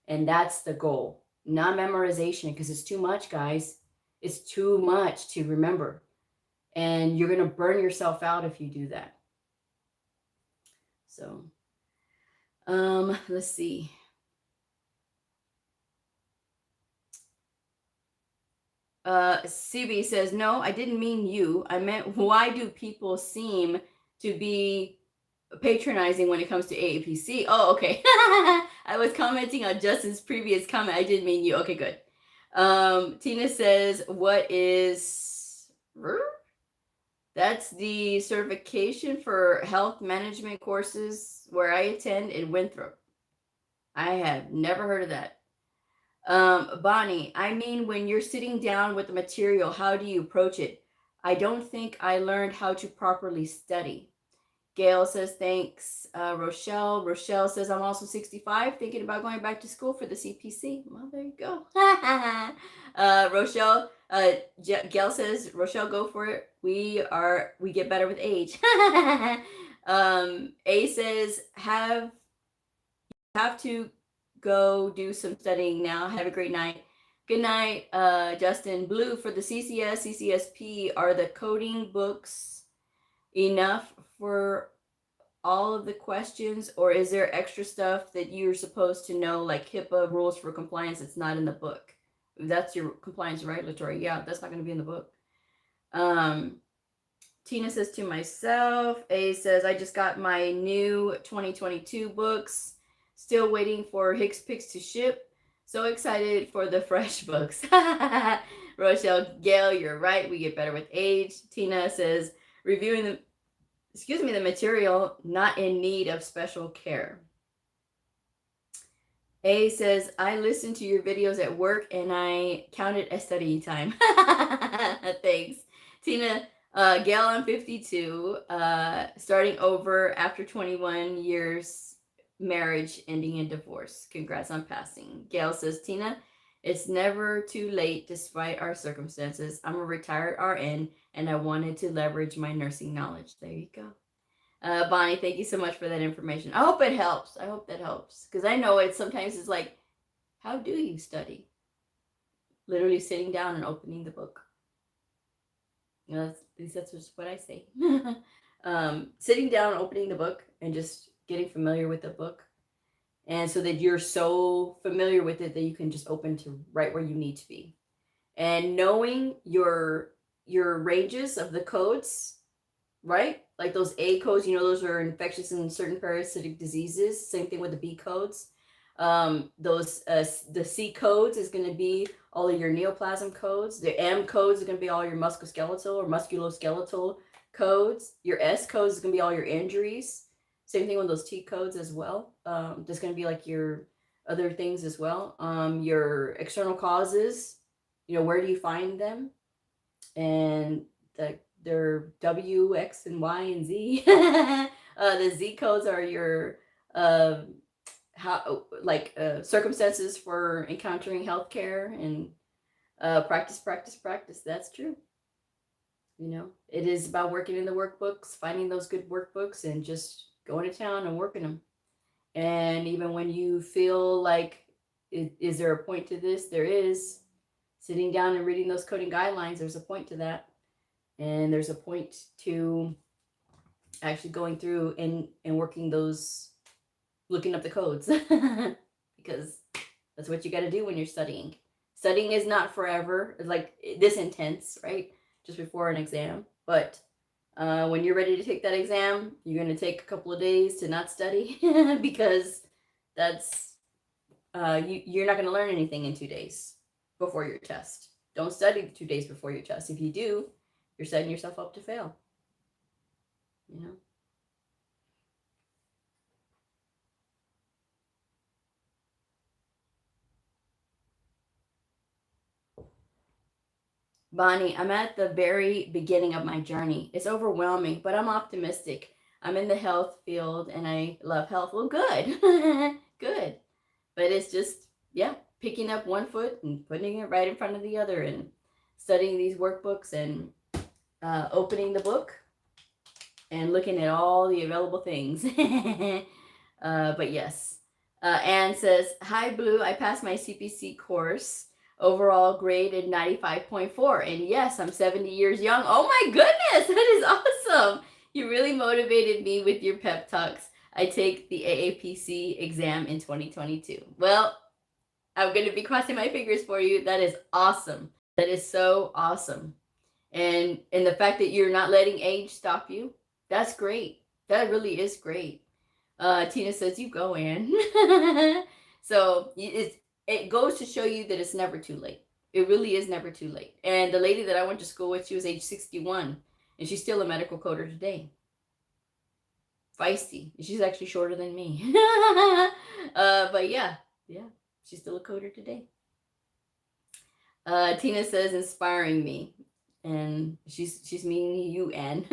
A: And that's the goal, not memorization, because it's too much, guys. It's too much to remember. And you're going to burn yourself out if you do that. So, let's see. CB says, no, I didn't mean you. I meant, why do people seem to be patronizing when it comes to AAPC? Oh, okay. I was commenting on Justin's previous comment. I didn't mean you. Okay, good. Tina says, what is That's the certification for health management courses where I attend in Winthrop. I have never heard of that. Bonnie, I mean, when you're sitting down with the material, how do you approach it? I don't think I learned how to properly study. Gail says, thanks. Rochelle says, I'm also 65, thinking about going back to school for the CPC. Well, there you go. Rochelle, Gail says, Rochelle, go for it. We get better with age. A says, have to go do some studying now. Have a great night. Good night, Justin. Blue, for the CCS, CCS-P, are the coding books enough for all of the questions, or is there extra stuff that you're supposed to know, like HIPAA rules for compliance that's not in the book? That's your compliance regulatory. Yeah, that's not going to be in the book. Tina says, to myself. A says, I just got my new 2022 books. Still waiting for Hicks Picks to ship. So excited for the fresh books. Rochelle, Gail, you're right. We get better with age. Tina says, reviewing the material, not in need of special care. A says, I listen to your videos at work and I count it as study time. Thanks. Tina, Gail, I'm 52, starting over after 21 years marriage ending in divorce. Congrats on passing. Gail says, Tina, it's never too late despite our circumstances. I'm a retired RN and I wanted to leverage my nursing knowledge. There you go. Bonnie, thank you so much for that information. I hope it helps. I hope that helps. Because I know sometimes it's like, how do you study? Literally sitting down and opening the book. You know, that's just what I say. Sitting down, opening the book, and just getting familiar with the book. And so that you're so familiar with it that you can just open to right where you need to be. And knowing your ranges of the codes, right? Like those A codes, you know, those are infectious and certain parasitic diseases. Same thing with the B codes. The C codes is going to be all of your neoplasm codes. The M codes is going to be all your musculoskeletal or musculoskeletal codes. Your S codes is going to be all your injuries. Same thing with those T codes as well. There's going to be like your other things as well. Your external causes, you know, where do you find them? And they're W, X, and Y, and Z. The Z codes are your circumstances for encountering healthcare and practice. That's true. You know, it is about working in the workbooks, finding those good workbooks, and just going to town and working them. And even when you feel like, is there a point to this? There is. Sitting down and reading those coding guidelines, there's a point to that. And there's a point to actually going through and working those, looking up the codes. Because that's what you got to do when you're studying. Studying is not forever. It's like this intense, right? Just before an exam. But when you're ready to take that exam, you're going to take a couple of days to not study because that's you're not going to learn anything in 2 days before your test. Don't study 2 days before your test. If you do, you're setting yourself up to fail. You know. Bonnie, I'm at the very beginning of my journey. It's overwhelming, but I'm optimistic. I'm in the health field and I love health. Well, good. Good. But it's just, yeah, picking up one foot and putting it right in front of the other and studying these workbooks and opening the book and looking at all the available things. But yes. Anne says, hi, Blue. I passed my CPC course. Overall graded 95.4. And yes, I'm 70 years young. Oh my goodness, that is awesome. You really motivated me with your pep talks. I take the AAPC exam in 2022. Well, I'm going to be crossing my fingers for you. That is awesome. That is so awesome. And the fact that you're not letting age stop you, that's great. That really is great. Tina says, you go, Ann. So it goes to show you that it's never too late. It really is never too late. And the lady that I went to school with, she was age 61. And she's still a medical coder today. Feisty. She's actually shorter than me. But yeah, she's still a coder today. Tina says, inspiring me. And she's meaning you, Anne.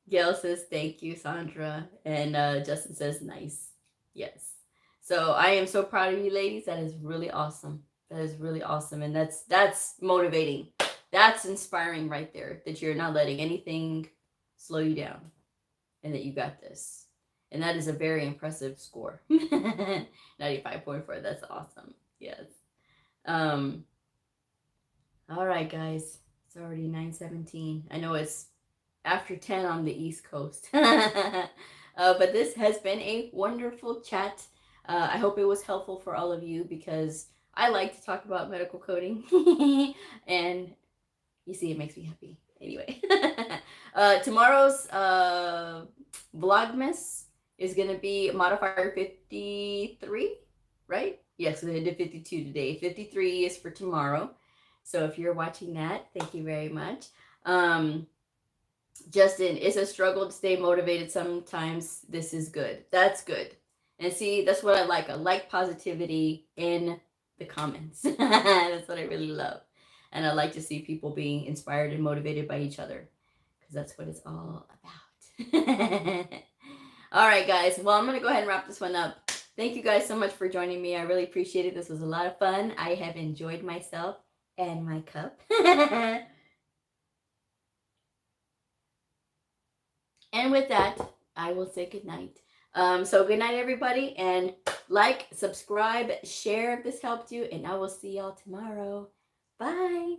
A: Gail says, thank you, Sandra. And Justin says, nice. Yes. So I am so proud of you, ladies. That is really awesome. That is really awesome. And that's motivating. That's inspiring right there, that you're not letting anything slow you down and that you got this. And that is a very impressive score. 95.4. That's awesome. Yes. All right, guys. It's already 9:17. I know it's after 10 on the East Coast. But this has been a wonderful chat. I hope it was helpful for all of you, because I like to talk about medical coding. And you see, it makes me happy. Anyway, tomorrow's Vlogmas is going to be modifier 53, right? Yes, we did 52 today. 53 is for tomorrow. So if you're watching that, thank you very much. Justin, it's a struggle to stay motivated sometimes. This is good. That's good. And see, that's what I like. I like positivity in the comments. That's what I really love. And I like to see people being inspired and motivated by each other, because that's what it's all about. All right, guys. Well, I'm going to go ahead and wrap this one up. Thank you guys so much for joining me. I really appreciate it. This was a lot of fun. I have enjoyed myself and my cup. And with that, I will say good night. So good night, everybody. And like, subscribe, share if this helped you. And I will see y'all tomorrow. Bye.